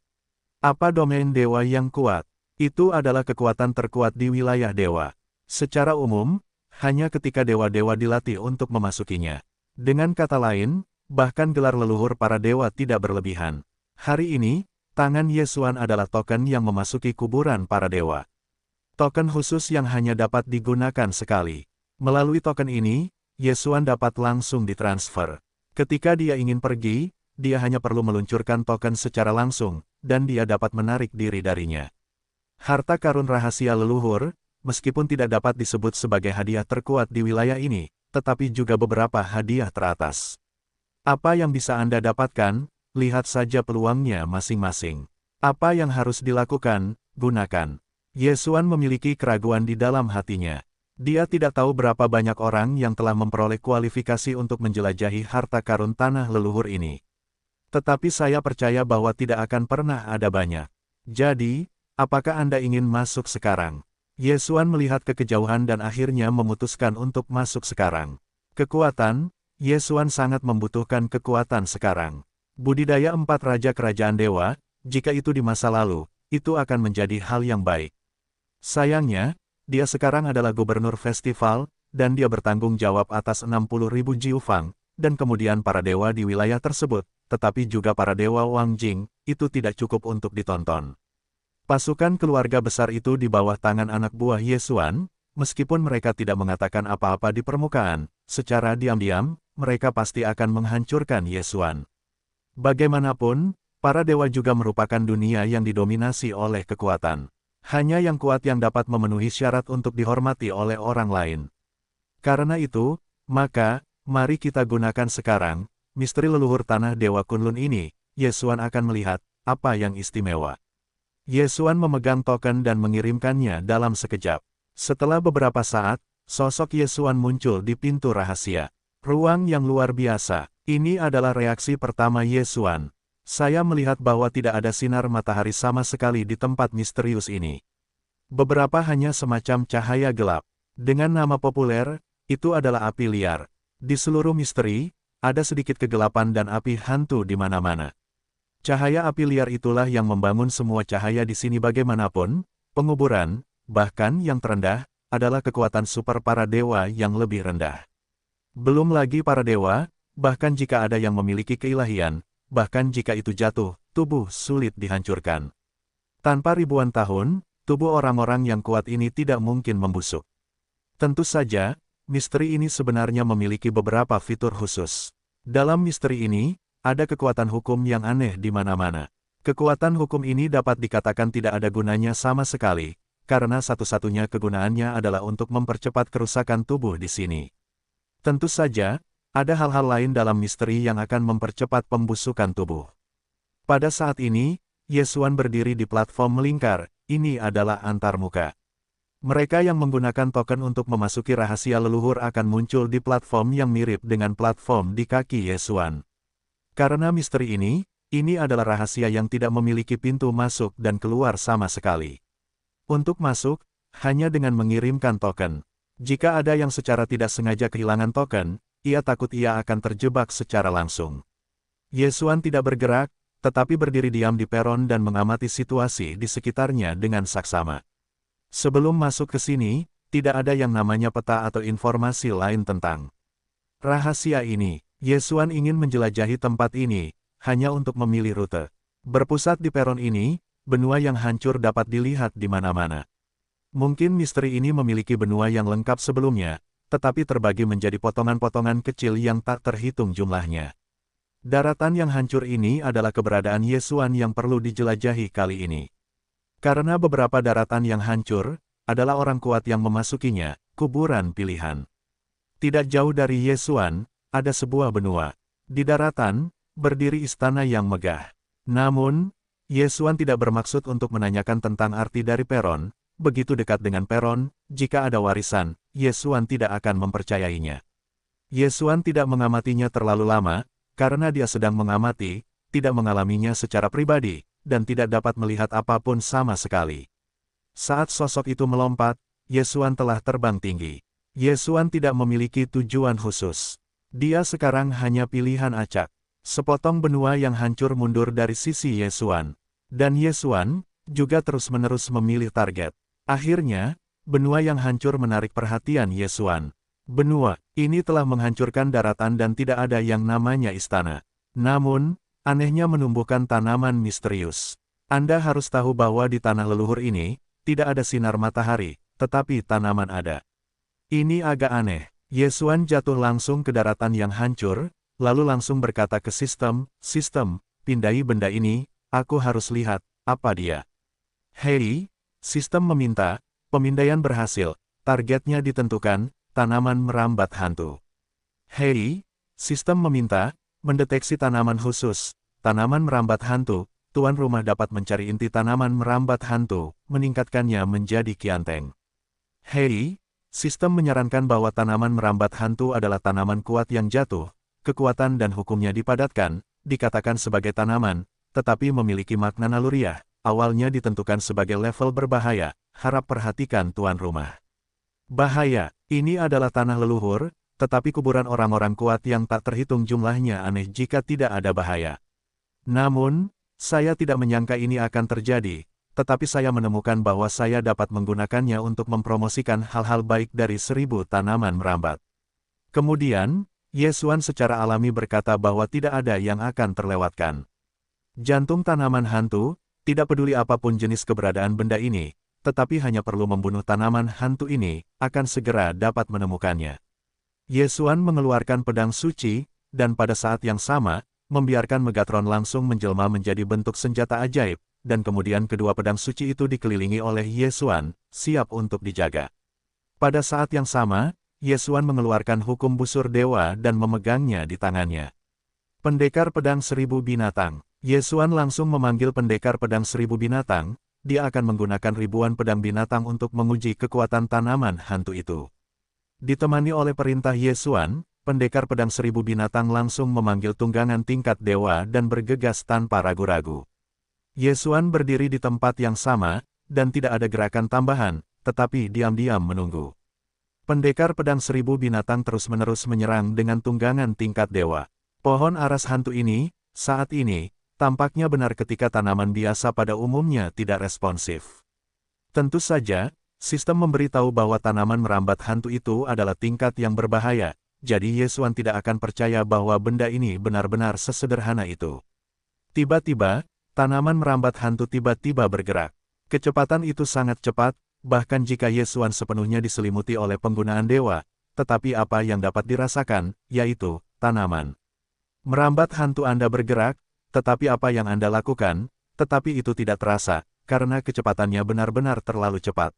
Apa domain dewa yang kuat? Itu adalah kekuatan terkuat di wilayah dewa. Secara umum, hanya ketika dewa-dewa dilatih untuk memasukinya. Dengan kata lain, bahkan gelar leluhur para dewa tidak berlebihan. Hari ini, tangan Yesuan adalah token yang memasuki kuburan para dewa. Token khusus yang hanya dapat digunakan sekali. Melalui token ini, Yesuan dapat langsung ditransfer. Ketika dia ingin pergi, dia hanya perlu meluncurkan token secara langsung, dan dia dapat menarik diri darinya. Harta karun rahasia leluhur, meskipun tidak dapat disebut sebagai hadiah terkuat di wilayah ini, tetapi juga beberapa hadiah teratas. Apa yang bisa Anda dapatkan? Lihat saja peluangnya masing-masing. Apa yang harus dilakukan? Gunakan. Yesuan memiliki keraguan di dalam hatinya. Dia tidak tahu berapa banyak orang yang telah memperoleh kualifikasi untuk menjelajahi harta karun tanah leluhur ini. Tetapi saya percaya bahwa tidak akan pernah ada banyak. Jadi, apakah Anda ingin masuk sekarang? Yesuan melihat ke kejauhan dan akhirnya memutuskan untuk masuk sekarang. Kekuatan, Yesuan sangat membutuhkan kekuatan sekarang. Budidaya 4 raja kerajaan dewa, jika itu di masa lalu, itu akan menjadi hal yang baik. Sayangnya, dia sekarang adalah gubernur festival, dan dia bertanggung jawab atas 60.000 jiufang, dan kemudian para dewa di wilayah tersebut, tetapi juga para dewa Wang Jing, itu tidak cukup untuk ditonton. Pasukan keluarga besar itu di bawah tangan anak buah Yesuan, meskipun mereka tidak mengatakan apa-apa di permukaan, secara diam-diam, mereka pasti akan menghancurkan Yesuan. Bagaimanapun, para dewa juga merupakan dunia yang didominasi oleh kekuatan. Hanya yang kuat yang dapat memenuhi syarat untuk dihormati oleh orang lain. Karena itu, maka, mari kita gunakan sekarang, misteri leluhur tanah Dewa Kunlun ini, Yesuan akan melihat, apa yang istimewa. Yesuan memegang token dan mengirimkannya dalam sekejap. Setelah beberapa saat, sosok Yesuan muncul di pintu rahasia. Ruang yang luar biasa, ini adalah reaksi pertama Yesuan. Saya melihat bahwa tidak ada sinar matahari sama sekali di tempat misterius ini. Beberapa hanya semacam cahaya gelap. Dengan nama populer, itu adalah api liar. Di seluruh misteri, ada sedikit kegelapan dan api hantu di mana-mana. Cahaya api liar itulah yang membangun semua cahaya di sini bagaimanapun, penguburan, bahkan yang terendah, adalah kekuatan super para dewa yang lebih rendah. Belum lagi para dewa, bahkan jika ada yang memiliki keilahian, bahkan jika itu jatuh, tubuh sulit dihancurkan. Tanpa ribuan tahun, tubuh orang-orang yang kuat ini tidak mungkin membusuk. Tentu saja, misteri ini sebenarnya memiliki beberapa fitur khusus. Dalam misteri ini, ada kekuatan hukum yang aneh di mana-mana. Kekuatan hukum ini dapat dikatakan tidak ada gunanya sama sekali, karena satu-satunya kegunaannya adalah untuk mempercepat kerusakan tubuh di sini. Tentu saja, ada hal-hal lain dalam misteri yang akan mempercepat pembusukan tubuh. Pada saat ini, Yesuan berdiri di platform melingkar, ini adalah antarmuka. Mereka yang menggunakan token untuk memasuki rahasia leluhur akan muncul di platform yang mirip dengan platform di kaki Yesuan. Karena misteri ini adalah rahasia yang tidak memiliki pintu masuk dan keluar sama sekali. Untuk masuk, hanya dengan mengirimkan token. Jika ada yang secara tidak sengaja kehilangan token, ia takut ia akan terjebak secara langsung. Yesuan tidak bergerak, tetapi berdiri diam di peron dan mengamati situasi di sekitarnya dengan saksama. Sebelum masuk ke sini, tidak ada yang namanya peta atau informasi lain tentang rahasia ini. Yesuan ingin menjelajahi tempat ini, hanya untuk memilih rute. Berpusat di peron ini, benua yang hancur dapat dilihat di mana-mana. Mungkin misteri ini memiliki benua yang lengkap sebelumnya, tetapi terbagi menjadi potongan-potongan kecil yang tak terhitung jumlahnya. Daratan yang hancur ini adalah keberadaan Yesuan yang perlu dijelajahi kali ini. Karena beberapa daratan yang hancur, adalah orang kuat yang memasukinya, kuburan pilihan. Tidak jauh dari Yesuan, ada sebuah benua. Di daratan, berdiri istana yang megah. Namun, Yesuan tidak bermaksud untuk menanyakan tentang arti dari peron. Begitu dekat dengan peron, jika ada warisan, Yesuan tidak akan mempercayainya. Yesuan tidak mengamatinya terlalu lama, karena dia sedang mengamati, tidak mengalaminya secara pribadi, dan tidak dapat melihat apapun sama sekali. Saat sosok itu melompat, Yesuan telah terbang tinggi. Yesuan tidak memiliki tujuan khusus. Dia sekarang hanya pilihan acak. Sepotong benua yang hancur mundur dari sisi Yesuan. Dan Yesuan juga terus-menerus memilih target. Akhirnya, benua yang hancur menarik perhatian Yesuan. Benua ini telah menghancurkan daratan dan tidak ada yang namanya istana. Namun, anehnya menumbuhkan tanaman misterius. Anda harus tahu bahwa di tanah leluhur ini, tidak ada sinar matahari, tetapi tanaman ada. Ini agak aneh. Yesuan jatuh langsung ke daratan yang hancur, lalu langsung berkata ke sistem, pindai benda ini, aku harus lihat, apa dia. Hei, sistem meminta, pemindaian berhasil, targetnya ditentukan, tanaman merambat hantu. Hei, sistem meminta, mendeteksi tanaman khusus, tanaman merambat hantu, tuan rumah dapat mencari inti tanaman merambat hantu, meningkatkannya menjadi kianteng. Hei, Sistem menyarankan bahwa tanaman merambat hantu adalah tanaman kuat yang jatuh, kekuatan dan hukumnya dipadatkan, dikatakan sebagai tanaman, tetapi memiliki makna naluriah, awalnya ditentukan sebagai level berbahaya, harap perhatikan tuan rumah. Bahaya, ini adalah tanah leluhur, tetapi kuburan orang-orang kuat yang tak terhitung jumlahnya aneh jika tidak ada bahaya. Namun, saya tidak menyangka ini akan terjadi, tetapi saya menemukan bahwa saya dapat menggunakannya untuk mempromosikan hal-hal baik dari 1000 tanaman merambat. Kemudian, Yesuan secara alami berkata bahwa tidak ada yang akan terlewatkan. Jantung tanaman hantu, tidak peduli apapun jenis keberadaan benda ini, tetapi hanya perlu membunuh tanaman hantu ini, akan segera dapat menemukannya. Yesuan mengeluarkan pedang suci, dan pada saat yang sama, membiarkan Megatron langsung menjelma menjadi bentuk senjata ajaib, dan kemudian kedua pedang suci itu dikelilingi oleh Yesuan, siap untuk dijaga. Pada saat yang sama, Yesuan mengeluarkan hukum busur dewa dan memegangnya di tangannya. Pendekar pedang 1000 binatang. Yesuan langsung memanggil pendekar pedang 1000 binatang, dia akan menggunakan ribuan pedang binatang untuk menguji kekuatan tanaman hantu itu. Ditemani oleh perintah Yesuan, pendekar pedang 1000 binatang langsung memanggil tunggangan tingkat dewa dan bergegas tanpa ragu-ragu. Yesuan berdiri di tempat yang sama, dan tidak ada gerakan tambahan, tetapi diam-diam menunggu. Pendekar pedang 1000 binatang terus-menerus menyerang dengan tunggangan tingkat dewa. Pohon aras hantu ini, saat ini, tampaknya benar ketika tanaman biasa pada umumnya tidak responsif. Tentu saja, sistem memberitahu bahwa tanaman merambat hantu itu adalah tingkat yang berbahaya, jadi Yesuan tidak akan percaya bahwa benda ini benar-benar sesederhana itu. Tiba-tiba, tanaman merambat hantu tiba-tiba bergerak. Kecepatan itu sangat cepat, bahkan jika Yesuan sepenuhnya diselimuti oleh penggunaan dewa, tetapi apa yang dapat dirasakan, yaitu, tanaman merambat hantu Anda bergerak, tetapi apa yang Anda lakukan, tetapi itu tidak terasa, karena kecepatannya benar-benar terlalu cepat.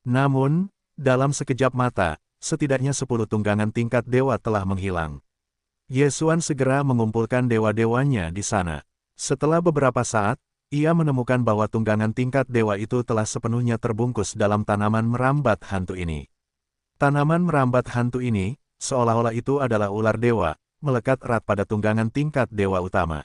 Namun, dalam sekejap mata, setidaknya 10 tunggangan tingkat dewa telah menghilang. Yesuan segera mengumpulkan dewa-dewanya di sana. Setelah beberapa saat, ia menemukan bahwa tunggangan tingkat dewa itu telah sepenuhnya terbungkus dalam tanaman merambat hantu ini. Tanaman merambat hantu ini, seolah-olah itu adalah ular dewa, melekat erat pada tunggangan tingkat dewa utama.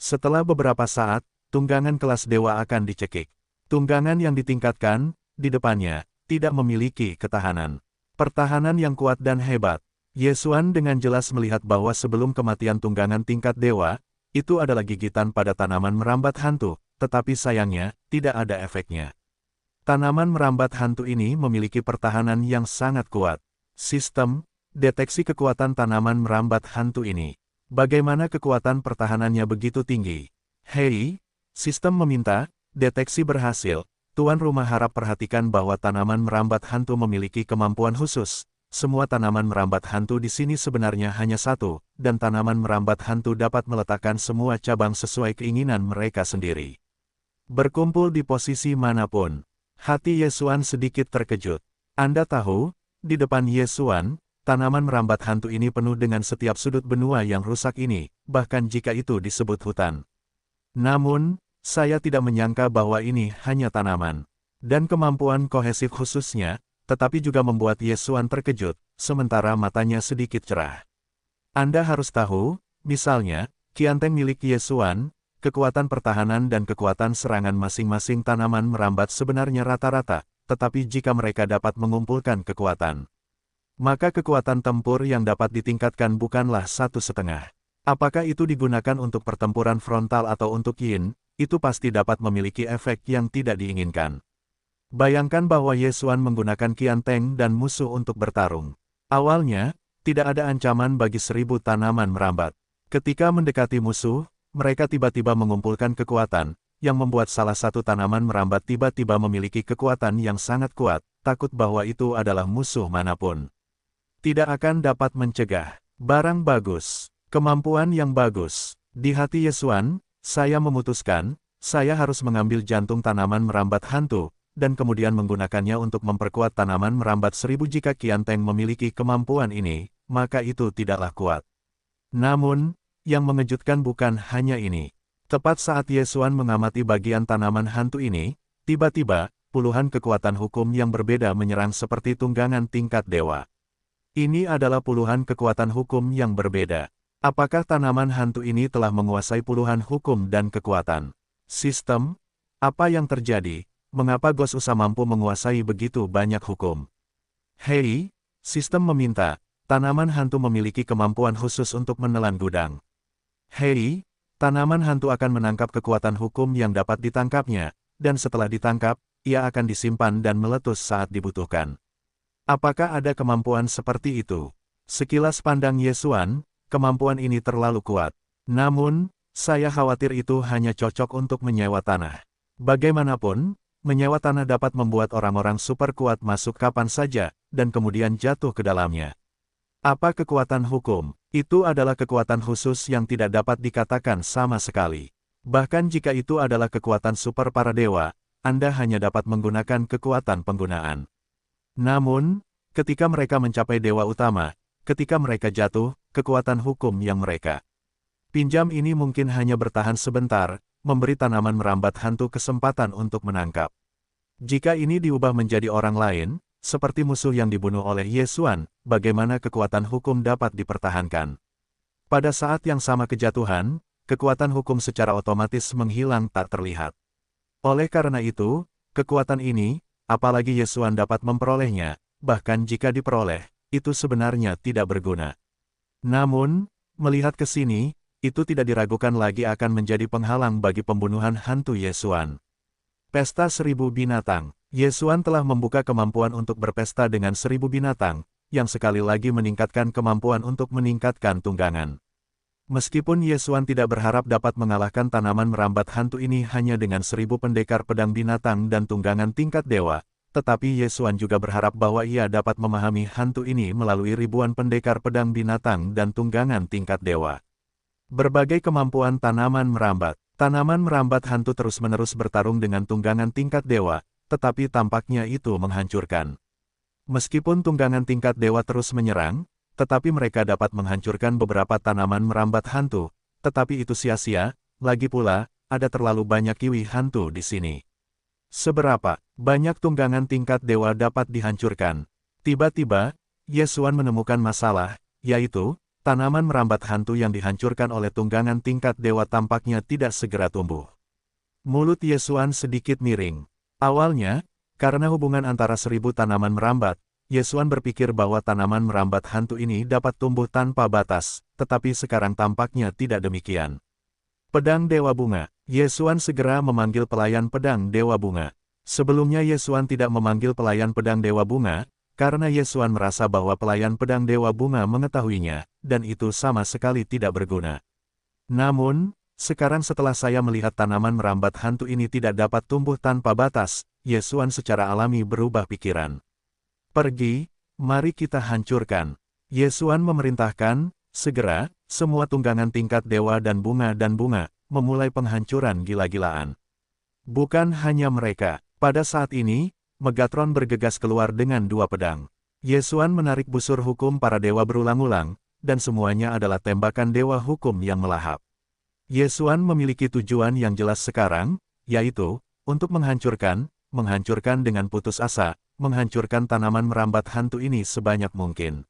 Setelah beberapa saat, tunggangan kelas dewa akan dicekik. Tunggangan yang ditingkatkan, di depannya, tidak memiliki ketahanan. Pertahanan yang kuat dan hebat. Yesuan dengan jelas melihat bahwa sebelum kematian tunggangan tingkat dewa, itu adalah gigitan pada tanaman merambat hantu, tetapi sayangnya, tidak ada efeknya. Tanaman merambat hantu ini memiliki pertahanan yang sangat kuat. Sistem, deteksi kekuatan tanaman merambat hantu ini. Bagaimana kekuatan pertahanannya begitu tinggi? Hei, sistem meminta, deteksi berhasil. Tuan rumah harap perhatikan bahwa tanaman merambat hantu memiliki kemampuan khusus. Semua tanaman merambat hantu di sini sebenarnya hanya satu, dan tanaman merambat hantu dapat meletakkan semua cabang sesuai keinginan mereka sendiri. Berkumpul di posisi manapun. Hati Yesuan sedikit terkejut. Anda tahu, di depan Yesuan, tanaman merambat hantu ini penuh dengan setiap sudut benua yang rusak ini, bahkan jika itu disebut hutan. Namun, saya tidak menyangka bahwa ini hanya tanaman. Dan kemampuan kohesif khususnya, tetapi juga membuat Yesuan terkejut, sementara matanya sedikit cerah. Anda harus tahu, misalnya, kianteng milik Yesuan, kekuatan pertahanan dan kekuatan serangan masing-masing tanaman merambat sebenarnya rata-rata, tetapi jika mereka dapat mengumpulkan kekuatan, maka kekuatan tempur yang dapat ditingkatkan bukanlah 1,5. Apakah itu digunakan untuk pertempuran frontal atau untuk yin, itu pasti dapat memiliki efek yang tidak diinginkan. Bayangkan bahwa Yesuan menggunakan kianteng dan musuh untuk bertarung. Awalnya, tidak ada ancaman bagi 1000 tanaman merambat. Ketika mendekati musuh, mereka tiba-tiba mengumpulkan kekuatan, yang membuat salah satu tanaman merambat tiba-tiba memiliki kekuatan yang sangat kuat, takut bahwa itu adalah musuh manapun. Tidak akan dapat mencegah. Barang bagus. Kemampuan yang bagus. Di hati Yesuan, saya memutuskan, saya harus mengambil jantung tanaman merambat hantu, dan kemudian menggunakannya untuk memperkuat tanaman merambat 1000 jika kianteng memiliki kemampuan ini, maka itu tidaklah kuat. Namun, yang mengejutkan bukan hanya ini. Tepat saat Yesuan mengamati bagian tanaman hantu ini, tiba-tiba, puluhan kekuatan hukum yang berbeda menyerang seperti tunggangan tingkat dewa. Ini adalah puluhan kekuatan hukum yang berbeda. Apakah tanaman hantu ini telah menguasai puluhan hukum dan kekuatan sistem? Apa yang terjadi? Mengapa Ghost Usa mampu menguasai begitu banyak hukum? Hei, sistem meminta, tanaman hantu memiliki kemampuan khusus untuk menelan gudang. Hei, tanaman hantu akan menangkap kekuatan hukum yang dapat ditangkapnya, dan setelah ditangkap, ia akan disimpan dan meletus saat dibutuhkan. Apakah ada kemampuan seperti itu? Sekilas pandang Yesuan, kemampuan ini terlalu kuat. Namun, saya khawatir itu hanya cocok untuk menyewa tanah. Bagaimanapun, menyewa tanah dapat membuat orang-orang super kuat masuk kapan saja, dan kemudian jatuh ke dalamnya. Apa kekuatan hukum? Itu adalah kekuatan khusus yang tidak dapat dikatakan sama sekali. Bahkan jika itu adalah kekuatan super para dewa, Anda hanya dapat menggunakan kekuatan penggunaan. Namun, ketika mereka mencapai dewa utama, ketika mereka jatuh, kekuatan hukum yang mereka pinjam ini mungkin hanya bertahan sebentar, memberi tanaman merambat hantu kesempatan untuk menangkap. Jika ini diubah menjadi orang lain, seperti musuh yang dibunuh oleh Yesuan, bagaimana kekuatan hukum dapat dipertahankan? Pada saat yang sama kejatuhan, kekuatan hukum secara otomatis menghilang tak terlihat. Oleh karena itu, kekuatan ini, apalagi Yesuan dapat memperolehnya, bahkan jika diperoleh, itu sebenarnya tidak berguna. Namun, melihat ke sini, itu tidak diragukan lagi akan menjadi penghalang bagi pembunuhan hantu Yesuan. Pesta 1000 binatang. Yesuan telah membuka kemampuan untuk berpesta dengan 1000 binatang, yang sekali lagi meningkatkan kemampuan untuk meningkatkan tunggangan. Meskipun Yesuan tidak berharap dapat mengalahkan tanaman merambat hantu ini hanya dengan 1000 pendekar pedang binatang dan tunggangan tingkat dewa, tetapi Yesuan juga berharap bahwa ia dapat memahami hantu ini melalui ribuan pendekar pedang binatang dan tunggangan tingkat dewa. Berbagai kemampuan tanaman merambat. Tanaman merambat hantu terus-menerus bertarung dengan tunggangan tingkat dewa, tetapi tampaknya itu menghancurkan. Meskipun tunggangan tingkat dewa terus menyerang, tetapi mereka dapat menghancurkan beberapa tanaman merambat hantu, tetapi itu sia-sia, lagi pula, ada terlalu banyak kiwi hantu di sini. Seberapa banyak tunggangan tingkat dewa dapat dihancurkan? Tiba-tiba, Yesuan menemukan masalah, yaitu, tanaman merambat hantu yang dihancurkan oleh tunggangan tingkat dewa tampaknya tidak segera tumbuh. Mulut Yesuan sedikit miring. Awalnya, karena hubungan antara 1000 tanaman merambat, Yesuan berpikir bahwa tanaman merambat hantu ini dapat tumbuh tanpa batas, tetapi sekarang tampaknya tidak demikian. Pedang Dewa Bunga. Yesuan segera memanggil pelayan pedang Dewa Bunga. Sebelumnya Yesuan tidak memanggil pelayan pedang Dewa Bunga, karena Yesuan merasa bahwa pelayan pedang Dewa Bunga mengetahuinya, dan itu sama sekali tidak berguna. Namun, sekarang setelah saya melihat tanaman merambat hantu ini tidak dapat tumbuh tanpa batas, Yesuan secara alami berubah pikiran. Pergi, mari kita hancurkan. Yesuan memerintahkan, segera, semua tunggangan tingkat dewa dan bunga memulai penghancuran gila-gilaan. Bukan hanya mereka, pada saat ini, Megatron bergegas keluar dengan 2 pedang. Yesuan menarik busur hukum para dewa berulang-ulang, dan semuanya adalah tembakan dewa hukum yang melahap. Yesuan memiliki tujuan yang jelas sekarang, yaitu, untuk menghancurkan dengan putus asa, menghancurkan tanaman merambat hantu ini sebanyak mungkin.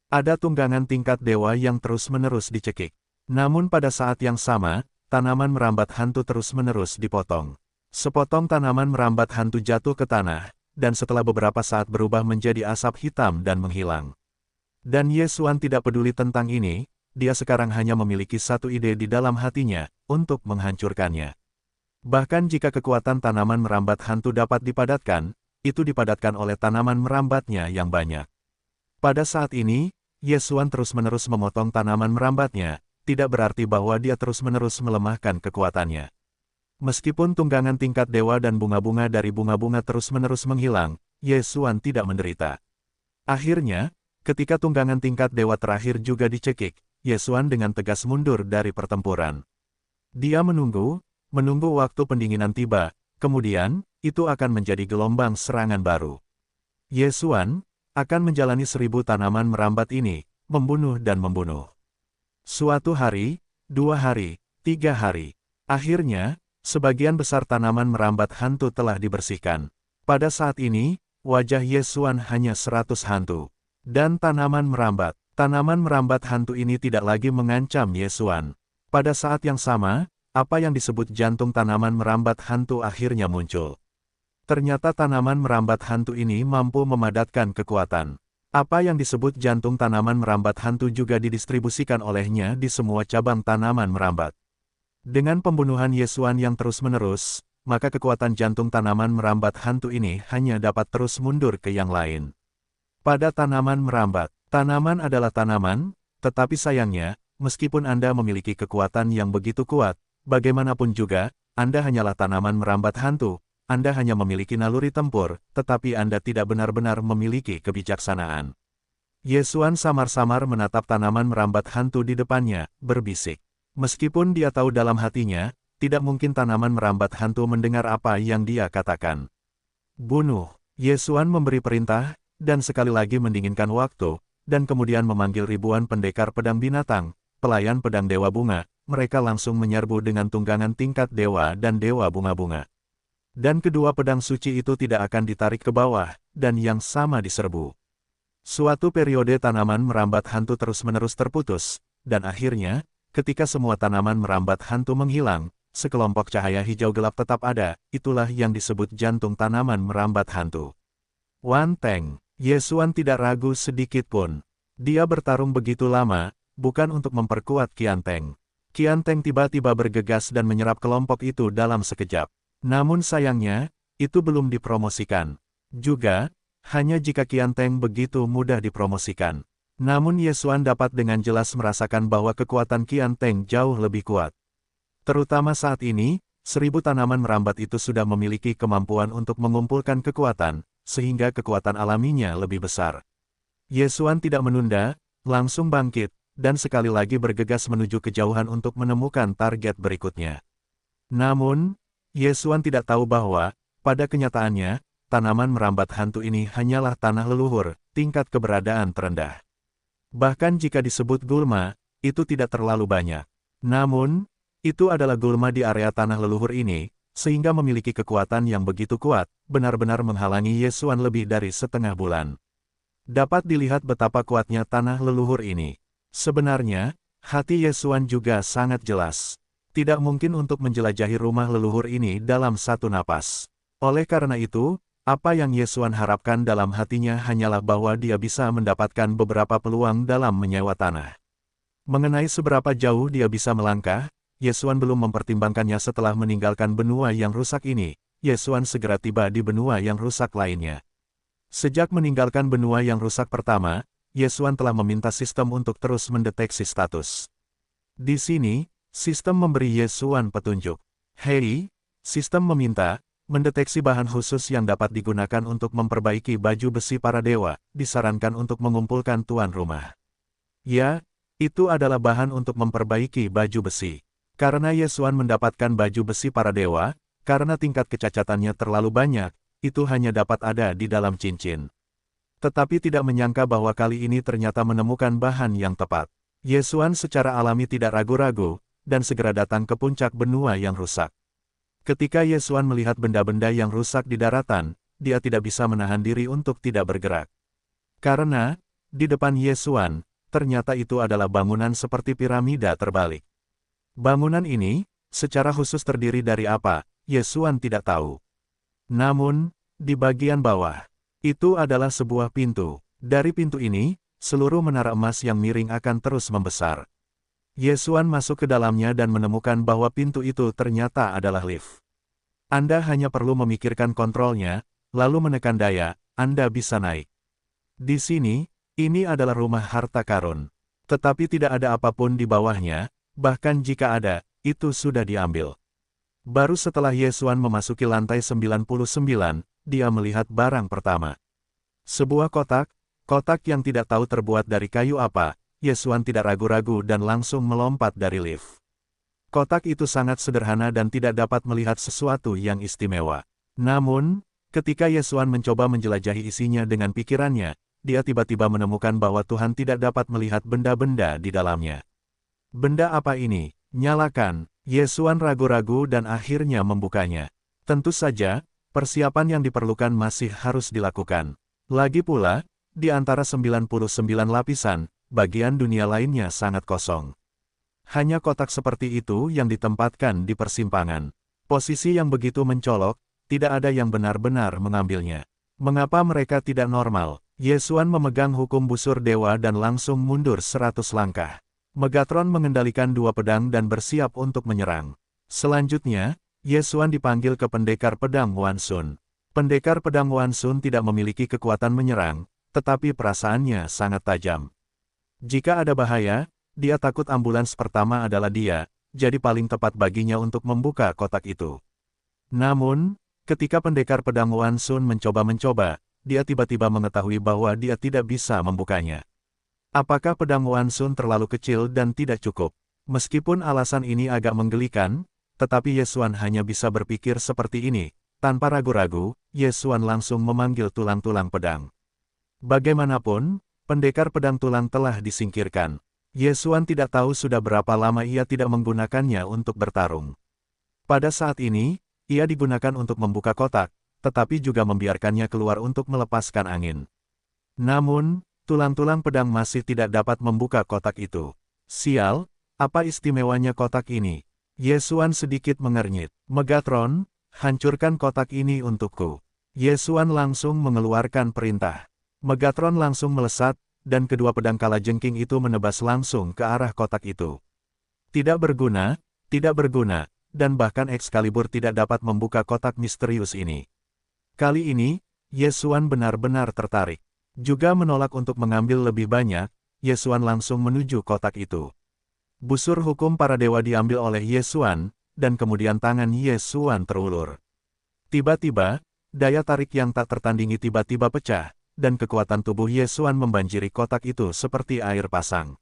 Ada tunggangan tingkat dewa yang terus-menerus dicekik. Namun pada saat yang sama, tanaman merambat hantu terus-menerus dipotong. Sepotong tanaman merambat hantu jatuh ke tanah, dan setelah beberapa saat berubah menjadi asap hitam dan menghilang. Dan Yesuan tidak peduli tentang ini, dia sekarang hanya memiliki satu ide di dalam hatinya, untuk menghancurkannya. Bahkan jika kekuatan tanaman merambat hantu dapat dipadatkan, itu dipadatkan oleh tanaman merambatnya yang banyak. Pada saat ini, Yesuan terus-menerus memotong tanaman merambatnya, tidak berarti bahwa dia terus-menerus melemahkan kekuatannya. Meskipun tunggangan tingkat dewa dan bunga-bunga dari bunga-bunga terus-menerus menghilang, Yesuan tidak menderita. Akhirnya, ketika tunggangan tingkat dewa terakhir juga dicekik, Yesuan dengan tegas mundur dari pertempuran. Dia menunggu waktu pendinginan tiba, kemudian, itu akan menjadi gelombang serangan baru. Yesuan akan menjalani 1000 tanaman merambat ini, membunuh dan membunuh. Suatu hari, 2 hari, 3 hari. Akhirnya, sebagian besar tanaman merambat hantu telah dibersihkan. Pada saat ini, wajah Yesuan hanya 100 hantu. Dan tanaman merambat. Tanaman merambat hantu ini tidak lagi mengancam Yesuan. Pada saat yang sama, apa yang disebut jantung tanaman merambat hantu akhirnya muncul. Ternyata tanaman merambat hantu ini mampu memadatkan kekuatan. Apa yang disebut jantung tanaman merambat hantu juga didistribusikan olehnya di semua cabang tanaman merambat. Dengan pembunuhan Yesuan yang terus-menerus, maka kekuatan jantung tanaman merambat hantu ini hanya dapat terus mundur ke yang lain. Pada tanaman merambat, tanaman adalah tanaman, tetapi sayangnya, meskipun Anda memiliki kekuatan yang begitu kuat, bagaimanapun juga, Anda hanyalah tanaman merambat hantu. Anda hanya memiliki naluri tempur, tetapi Anda tidak benar-benar memiliki kebijaksanaan. Yesuan samar-samar menatap tanaman merambat hantu di depannya, berbisik. Meskipun dia tahu dalam hatinya, tidak mungkin tanaman merambat hantu mendengar apa yang dia katakan. Bunuh. Yesuan memberi perintah, dan sekali lagi mendinginkan waktu, dan kemudian memanggil ribuan pendekar pedang binatang, pelayan pedang dewa bunga. Mereka langsung menyerbu dengan tunggangan tingkat dewa dan dewa bunga-bunga. Dan kedua pedang suci itu tidak akan ditarik ke bawah, dan yang sama diserbu. Suatu periode tanaman merambat hantu terus-menerus terputus, dan akhirnya, ketika semua tanaman merambat hantu menghilang, sekelompok cahaya hijau gelap tetap ada, itulah yang disebut jantung tanaman merambat hantu. Wan Teng. Yesuan tidak ragu sedikit pun. Dia bertarung begitu lama, bukan untuk memperkuat Qian Teng. Qian Teng tiba-tiba bergegas dan menyerap kelompok itu dalam sekejap. Namun sayangnya, itu belum dipromosikan. Juga, hanya jika Qian Teng begitu mudah dipromosikan. Namun Yesuan dapat dengan jelas merasakan bahwa kekuatan Qian Teng jauh lebih kuat. Terutama saat ini, 1000 tanaman merambat itu sudah memiliki kemampuan untuk mengumpulkan kekuatan, sehingga kekuatan alaminya lebih besar. Yesuan tidak menunda, langsung bangkit, dan sekali lagi bergegas menuju kejauhan untuk menemukan target berikutnya. Namun, Yesuan tidak tahu bahwa, pada kenyataannya, tanaman merambat hantu ini hanyalah tanah leluhur, tingkat keberadaan terendah. Bahkan jika disebut gulma, itu tidak terlalu banyak. Namun, itu adalah gulma di area tanah leluhur ini, sehingga memiliki kekuatan yang begitu kuat, benar-benar menghalangi Yesuan lebih dari setengah bulan. Dapat dilihat betapa kuatnya tanah leluhur ini. Sebenarnya, hati Yesuan juga sangat jelas. Tidak mungkin untuk menjelajahi rumah leluhur ini dalam satu napas. Oleh karena itu, apa yang Yesuan harapkan dalam hatinya hanyalah bahwa dia bisa mendapatkan beberapa peluang dalam menyewa tanah. Mengenai seberapa jauh dia bisa melangkah, Yesuan belum mempertimbangkannya setelah meninggalkan benua yang rusak ini. Yesuan segera tiba di benua yang rusak lainnya. Sejak meninggalkan benua yang rusak pertama, Yesuan telah meminta sistem untuk terus mendeteksi status. Di sini, sistem memberi Yesuan petunjuk. Hei, sistem meminta, mendeteksi bahan khusus yang dapat digunakan untuk memperbaiki baju besi para dewa, disarankan untuk mengumpulkan tuan rumah. Ya, itu adalah bahan untuk memperbaiki baju besi. Karena Yesuan mendapatkan baju besi para dewa, karena tingkat kecacatannya terlalu banyak, itu hanya dapat ada di dalam cincin. Tetapi tidak menyangka bahwa kali ini ternyata menemukan bahan yang tepat. Yesuan secara alami tidak ragu-ragu, dan segera datang ke puncak benua yang rusak. Ketika Yesuan melihat benda-benda yang rusak di daratan, dia tidak bisa menahan diri untuk tidak bergerak. Karena, di depan Yesuan, ternyata itu adalah bangunan seperti piramida terbalik. Bangunan ini, secara khusus terdiri dari apa, Yesuan tidak tahu. Namun, di bagian bawah, itu adalah sebuah pintu. Dari pintu ini, seluruh menara emas yang miring akan terus membesar. Yesuan masuk ke dalamnya dan menemukan bahwa pintu itu ternyata adalah lift. Anda hanya perlu memikirkan kontrolnya, lalu menekan daya, Anda bisa naik. Di sini, ini adalah rumah harta karun. Tetapi tidak ada apapun di bawahnya, bahkan jika ada, itu sudah diambil. Baru setelah Yesuan memasuki lantai 99, dia melihat barang pertama. Sebuah kotak, kotak yang tidak tahu terbuat dari kayu apa. Yesuan tidak ragu-ragu dan langsung melompat dari lift. Kotak itu sangat sederhana dan tidak dapat melihat sesuatu yang istimewa. Namun, ketika Yesuan mencoba menjelajahi isinya dengan pikirannya, dia tiba-tiba menemukan bahwa Tuhan tidak dapat melihat benda-benda di dalamnya. Benda apa ini? Nyalakan. Yesuan ragu-ragu dan akhirnya membukanya. Tentu saja, Persiapan yang diperlukan masih harus dilakukan. Lagi pula, di antara 99 lapisan, bagian dunia lainnya sangat kosong. Hanya kotak seperti itu yang ditempatkan di persimpangan. Posisi yang begitu mencolok, tidak ada yang benar-benar mengambilnya. Mengapa mereka tidak normal? Yesuan memegang hukum busur dewa dan langsung mundur 100 langkah. Megatron mengendalikan 2 pedang dan bersiap untuk menyerang. Selanjutnya, Yesuan dipanggil ke pendekar pedang Wansun. Pendekar pedang Wansun tidak memiliki kekuatan menyerang, tetapi perasaannya sangat tajam. Jika ada bahaya, dia takut ambulans pertama adalah dia, jadi paling tepat baginya untuk membuka kotak itu. Namun, ketika pendekar pedang Wansun mencoba-mencoba, dia tiba-tiba mengetahui bahwa dia tidak bisa membukanya. Apakah pedang Wansun terlalu kecil dan tidak cukup? Meskipun alasan ini agak menggelikan, tetapi Yesuan hanya bisa berpikir seperti ini. Tanpa ragu-ragu, Yesuan langsung memanggil tulang-tulang pedang. Bagaimanapun, pendekar pedang tulang telah disingkirkan. Yesuan tidak tahu sudah berapa lama ia tidak menggunakannya untuk bertarung. Pada saat ini, ia digunakan untuk membuka kotak, tetapi juga membiarkannya keluar untuk melepaskan angin. Namun, tulang-tulang pedang masih tidak dapat membuka kotak itu. Sial, apa istimewanya kotak ini? Yesuan sedikit mengernyit. Megatron, hancurkan kotak ini untukku. Yesuan langsung mengeluarkan perintah. Megatron langsung melesat, dan kedua pedang kalajengking itu menebas langsung ke arah kotak itu. Tidak berguna, dan bahkan Excalibur tidak dapat membuka kotak misterius ini. Kali ini, Yesuan benar-benar tertarik. Juga menolak untuk mengambil lebih banyak, Yesuan langsung menuju kotak itu. Busur hukum para dewa diambil oleh Yesuan, dan kemudian tangan Yesuan terulur. Tiba-tiba, daya tarik yang tak tertandingi tiba-tiba pecah, dan kekuatan tubuh Yesuan membanjiri kotak itu seperti air pasang.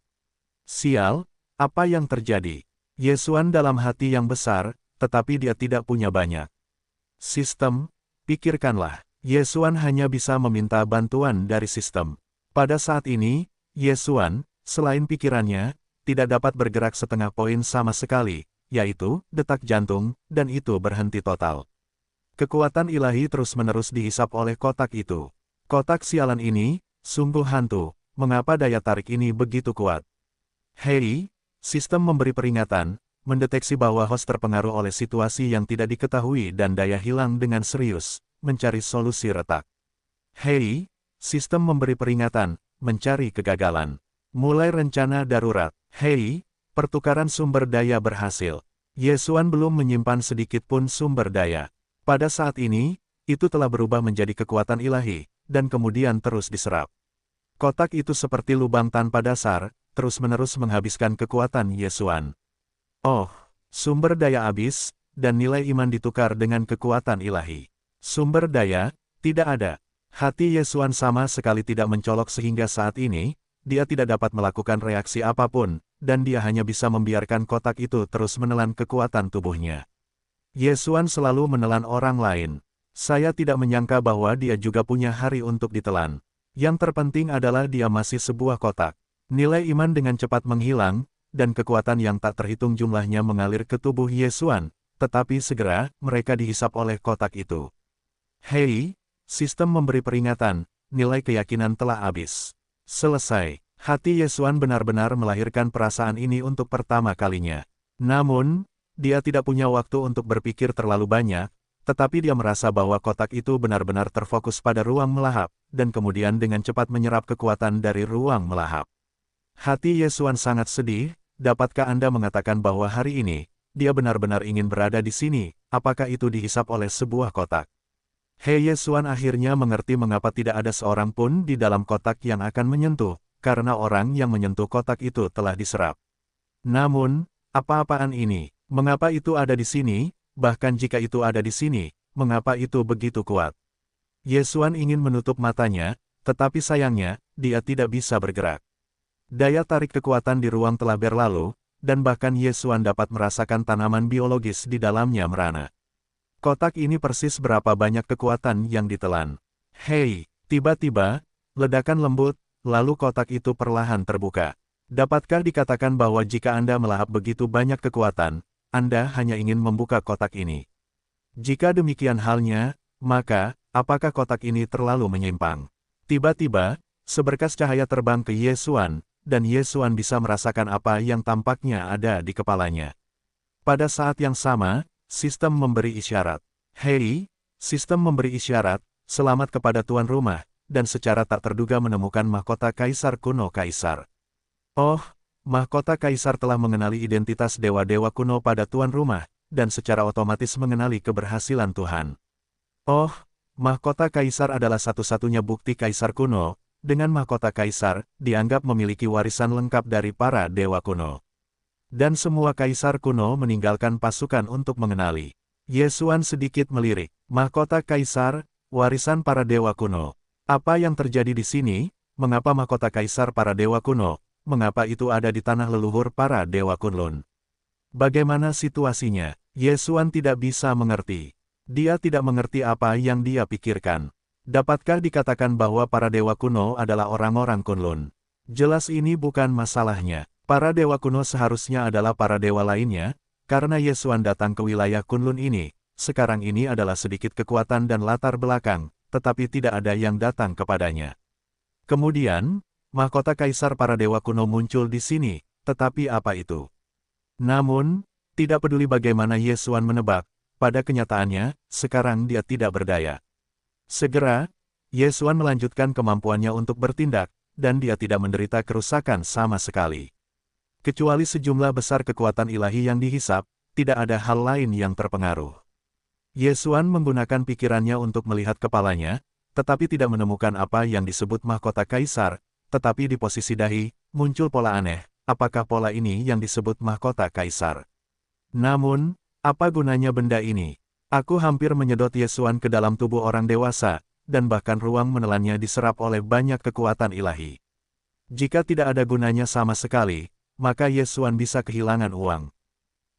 Sial, apa yang terjadi? Yesuan dalam hati yang besar, tetapi dia tidak punya banyak. Sistem, pikirkanlah. Yesuan hanya bisa meminta bantuan dari sistem. Pada saat ini, Yesuan, selain pikirannya, tidak dapat bergerak setengah poin sama sekali, yaitu detak jantung, dan itu berhenti total. Kekuatan ilahi terus-menerus dihisap oleh kotak itu. Kotak sialan ini, sungguh hantu, mengapa daya tarik ini begitu kuat? Hei, sistem memberi peringatan, mendeteksi bahwa host terpengaruh oleh situasi yang tidak diketahui dan daya hilang dengan serius, mencari solusi retak. Hei, sistem memberi peringatan, mencari kegagalan. Mulai rencana darurat. Hei, pertukaran sumber daya berhasil. Yesuan belum menyimpan sedikit pun sumber daya. Pada saat ini, itu telah berubah menjadi kekuatan ilahi, dan kemudian terus diserap. Kotak itu seperti lubang tanpa dasar, terus-menerus menghabiskan kekuatan Yesuan. Oh, sumber daya habis, dan nilai iman ditukar dengan kekuatan ilahi. Sumber daya, tidak ada. Hati Yesuan sama sekali tidak mencolok sehingga saat ini, dia tidak dapat melakukan reaksi apapun, dan dia hanya bisa membiarkan kotak itu terus menelan kekuatan tubuhnya. Yesuan selalu menelan orang lain. Saya tidak menyangka bahwa dia juga punya hari untuk ditelan. Yang terpenting adalah dia masih sebuah kotak. Nilai iman dengan cepat menghilang, dan kekuatan yang tak terhitung jumlahnya mengalir ke tubuh Yesuan, tetapi segera, mereka dihisap oleh kotak itu. Hei, sistem memberi peringatan, nilai keyakinan telah habis. Selesai. Hati Yesuan benar-benar melahirkan perasaan ini untuk pertama kalinya. Namun, dia tidak punya waktu untuk berpikir terlalu banyak, tetapi dia merasa bahwa kotak itu benar-benar terfokus pada ruang melahap, dan kemudian dengan cepat menyerap kekuatan dari ruang melahap. Hati Yesuan sangat sedih, dapatkah Anda mengatakan bahwa hari ini, dia benar-benar ingin berada di sini, apakah itu dihisap oleh sebuah kotak? Hei, Yesuan akhirnya mengerti mengapa tidak ada seorang pun di dalam kotak yang akan menyentuh, karena orang yang menyentuh kotak itu telah diserap. Namun, apa-apaan ini? Mengapa itu ada di sini? Bahkan jika itu ada di sini, mengapa itu begitu kuat? Yesuan ingin menutup matanya, tetapi sayangnya, dia tidak bisa bergerak. Daya tarik kekuatan di ruang telah berlalu, dan bahkan Yesuan dapat merasakan tanaman biologis di dalamnya merana. Kotak ini persis berapa banyak kekuatan yang ditelan. Hei, tiba-tiba, ledakan lembut, lalu kotak itu perlahan terbuka. Dapatkah dikatakan bahwa jika Anda melahap begitu banyak kekuatan, Anda hanya ingin membuka kotak ini? Jika demikian halnya, Maka, apakah kotak ini terlalu menyimpang? Tiba-tiba, seberkas cahaya terbang ke Ye Xuan, dan Ye Xuan bisa merasakan apa yang tampaknya ada di kepalanya. Pada saat yang sama, sistem memberi isyarat. Hei, sistem memberi isyarat, selamat kepada tuan rumah, dan secara tak terduga menemukan mahkota kaisar kuno kaisar. Oh, mahkota kaisar telah mengenali identitas dewa-dewa kuno pada tuan rumah, dan secara otomatis mengenali keberhasilan Tuhan. Oh, mahkota kaisar adalah satu-satunya bukti kaisar kuno. Dengan mahkota kaisar, dianggap memiliki warisan lengkap dari para dewa kuno. Dan semua kaisar kuno meninggalkan pasukan untuk mengenali. Ye Xuan sedikit melirik. Mahkota kaisar, warisan para dewa kuno. Apa yang terjadi di sini? Mengapa mahkota kaisar para dewa kuno? Mengapa itu ada di tanah leluhur para dewa Kunlun? Bagaimana situasinya? Ye Xuan tidak bisa mengerti. Dia tidak mengerti apa yang dia pikirkan. Dapatkah dikatakan bahwa para dewa kuno adalah orang-orang Kunlun? Jelas ini bukan masalahnya. Para dewa kuno seharusnya adalah para dewa lainnya, karena Ye Xuan datang ke wilayah Kunlun ini. Sekarang ini adalah sedikit kekuatan dan latar belakang, tetapi tidak ada yang datang kepadanya. Kemudian, mahkota kaisar para dewa kuno muncul di sini, tetapi apa itu? Namun, tidak peduli bagaimana Ye Xuan menebak, pada kenyataannya, sekarang dia tidak berdaya. Segera, Ye Xuan melanjutkan kemampuannya untuk bertindak, dan dia tidak menderita kerusakan sama sekali. Kecuali sejumlah besar kekuatan ilahi yang dihisap, tidak ada hal lain yang terpengaruh. Ye Xuan menggunakan pikirannya untuk melihat kepalanya, tetapi tidak menemukan apa yang disebut mahkota kaisar, tetapi di posisi dahi, muncul pola aneh. Apakah pola ini yang disebut mahkota kaisar? Namun, apa gunanya benda ini? Aku hampir menyedot Ye Xuan ke dalam tubuh orang dewasa, dan bahkan ruang menelannya diserap oleh banyak kekuatan ilahi. Jika tidak ada gunanya sama sekali, maka Ye Xuan bisa kehilangan uang.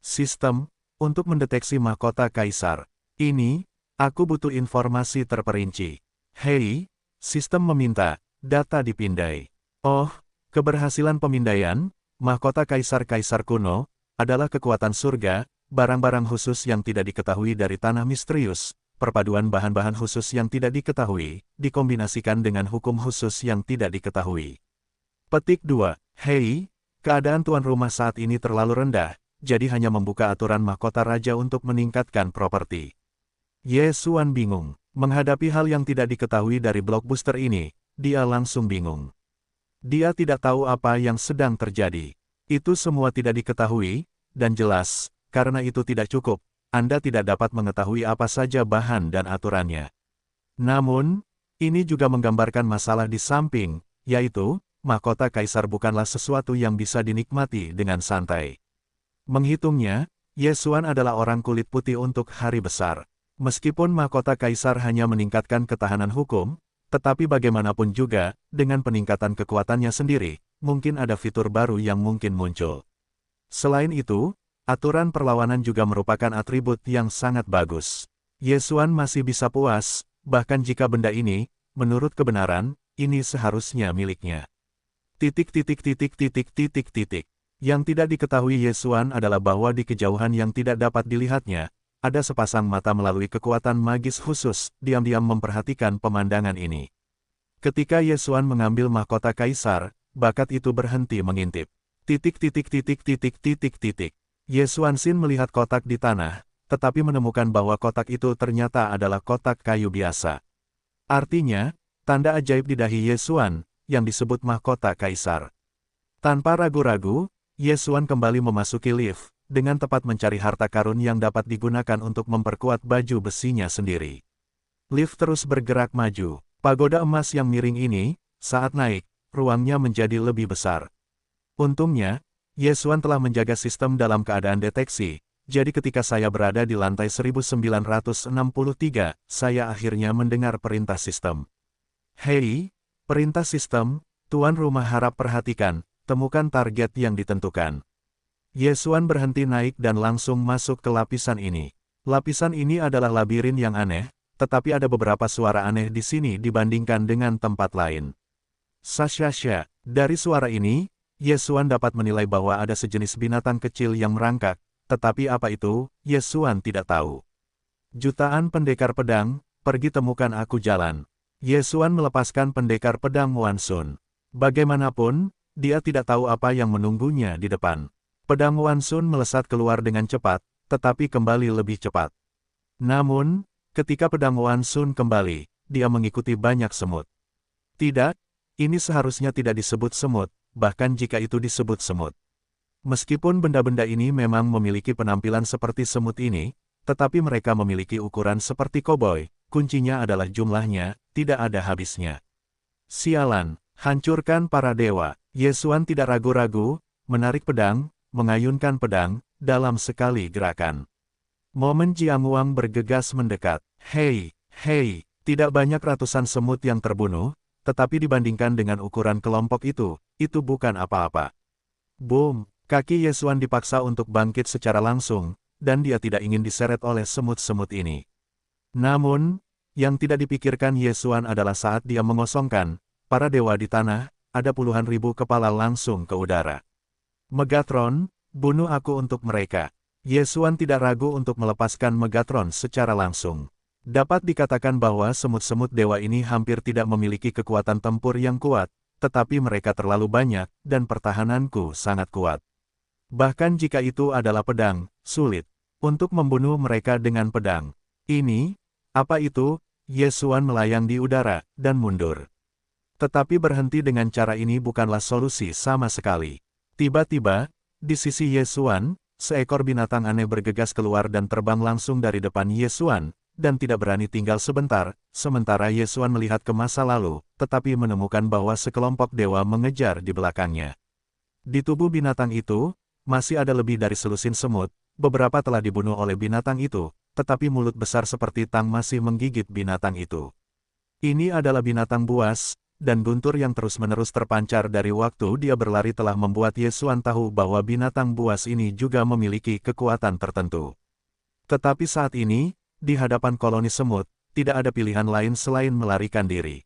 Sistem, untuk mendeteksi mahkota kaisar. Ini, aku butuh informasi terperinci. Hei, sistem meminta, data dipindai. Oh, keberhasilan pemindaian, mahkota kaisar-kaisar kuno, adalah kekuatan surga, barang-barang khusus yang tidak diketahui dari tanah misterius, perpaduan bahan-bahan khusus yang tidak diketahui, dikombinasikan dengan hukum khusus yang tidak diketahui. Petik 2. Hei, keadaan tuan rumah saat ini terlalu rendah, jadi hanya membuka aturan mahkota raja untuk meningkatkan properti. Ye Xuan bingung. Menghadapi hal yang tidak diketahui dari blockbuster ini, dia langsung bingung. Dia tidak tahu apa yang sedang terjadi. Itu semua tidak diketahui, dan jelas, karena itu tidak cukup, Anda tidak dapat mengetahui apa saja bahan dan aturannya. Namun, ini juga menggambarkan masalah di samping, yaitu, mahkota kaisar bukanlah sesuatu yang bisa dinikmati dengan santai. Menghitungnya, Ye Xuan adalah orang kulit putih untuk hari besar. Meskipun mahkota kaisar hanya meningkatkan ketahanan hukum, tetapi bagaimanapun juga, dengan peningkatan kekuatannya sendiri, mungkin ada fitur baru yang mungkin muncul. Selain itu, aturan perlawanan juga merupakan atribut yang sangat bagus. Ye Xuan masih bisa puas, bahkan jika benda ini, menurut kebenaran, ini seharusnya miliknya. Yang tidak diketahui Ye Xuan adalah bahwa di kejauhan yang tidak dapat dilihatnya, ada sepasang mata melalui kekuatan magis khusus, diam-diam memperhatikan pemandangan ini. Ketika Ye Xuan mengambil mahkota kaisar, bakat itu berhenti mengintip. Ye Xuanxin melihat kotak di tanah, tetapi menemukan bahwa kotak itu ternyata adalah kotak kayu biasa. Artinya, tanda ajaib di dahi Ye Xuan, yang disebut mahkota kaisar. Tanpa ragu-ragu, Ye Xuan kembali memasuki lift, dengan tepat mencari harta karun yang dapat digunakan untuk memperkuat baju besinya sendiri. Lift terus bergerak maju. Pagoda emas yang miring ini, saat naik, ruangnya menjadi lebih besar. Untungnya, Ye Xuan telah menjaga sistem dalam keadaan deteksi, jadi ketika saya berada di lantai 1963, saya akhirnya mendengar perintah sistem. Hei, perintah sistem, tuan rumah harap perhatikan, temukan target yang ditentukan. Ye Xuan berhenti naik dan langsung masuk ke lapisan ini. Lapisan ini adalah labirin yang aneh, tetapi ada beberapa suara aneh di sini dibandingkan dengan tempat lain. Sasha, dari suara ini, Ye Xuan dapat menilai bahwa ada sejenis binatang kecil yang merangkak, tetapi apa itu, Ye Xuan tidak tahu. Jutaan pendekar pedang, pergi temukan aku jalan. Ye Xuan melepaskan pendekar pedang Wan Sun. Bagaimanapun, dia tidak tahu apa yang menunggunya di depan. Pedang Wan Sun melesat keluar dengan cepat, tetapi kembali lebih cepat. Namun, ketika pedang Wan Sun kembali, dia mengikuti banyak semut. Tidak, ini seharusnya tidak disebut semut, bahkan jika itu disebut semut. Meskipun benda-benda ini memang memiliki penampilan seperti semut ini, tetapi mereka memiliki ukuran seperti koboi, kuncinya adalah jumlahnya, tidak ada habisnya. Sialan, hancurkan para dewa. Ye Xuan tidak ragu-ragu, menarik pedang, mengayunkan pedang, dalam sekali gerakan. Momen Jiang Wang bergegas mendekat. Hei, tidak banyak ratusan semut yang terbunuh, tetapi dibandingkan dengan ukuran kelompok itu bukan apa-apa. Boom! Kaki Ye Xuan dipaksa untuk bangkit secara langsung, dan dia tidak ingin diseret oleh semut-semut ini. Namun, yang tidak dipikirkan Ye Xuan adalah saat dia mengosongkan para dewa di tanah, ada puluhan ribu kepala langsung ke udara. Megatron, bunuh aku untuk mereka. Ye Xuan tidak ragu untuk melepaskan Megatron secara langsung. Dapat dikatakan bahwa semut-semut dewa ini hampir tidak memiliki kekuatan tempur yang kuat, tetapi mereka terlalu banyak, dan pertahananku sangat kuat. Bahkan jika itu adalah pedang, sulit untuk membunuh mereka dengan pedang. Ini, apa itu? Ye Xuan melayang di udara, dan mundur. Tetapi berhenti dengan cara ini bukanlah solusi sama sekali. Tiba-tiba, di sisi Ye Xuan, seekor binatang aneh bergegas keluar dan terbang langsung dari depan Ye Xuan, dan tidak berani tinggal sebentar, sementara Ye Xuan melihat ke masa lalu, tetapi menemukan bahwa sekelompok dewa mengejar di belakangnya. Di tubuh binatang itu, masih ada lebih dari selusin semut, beberapa telah dibunuh oleh binatang itu, tetapi mulut besar seperti tang masih menggigit binatang itu. Ini adalah binatang buas, dan guntur yang terus-menerus terpancar dari waktu dia berlari telah membuat Ye Xuan tahu bahwa binatang buas ini juga memiliki kekuatan tertentu. Tetapi saat ini, di hadapan koloni semut, tidak ada pilihan lain selain melarikan diri.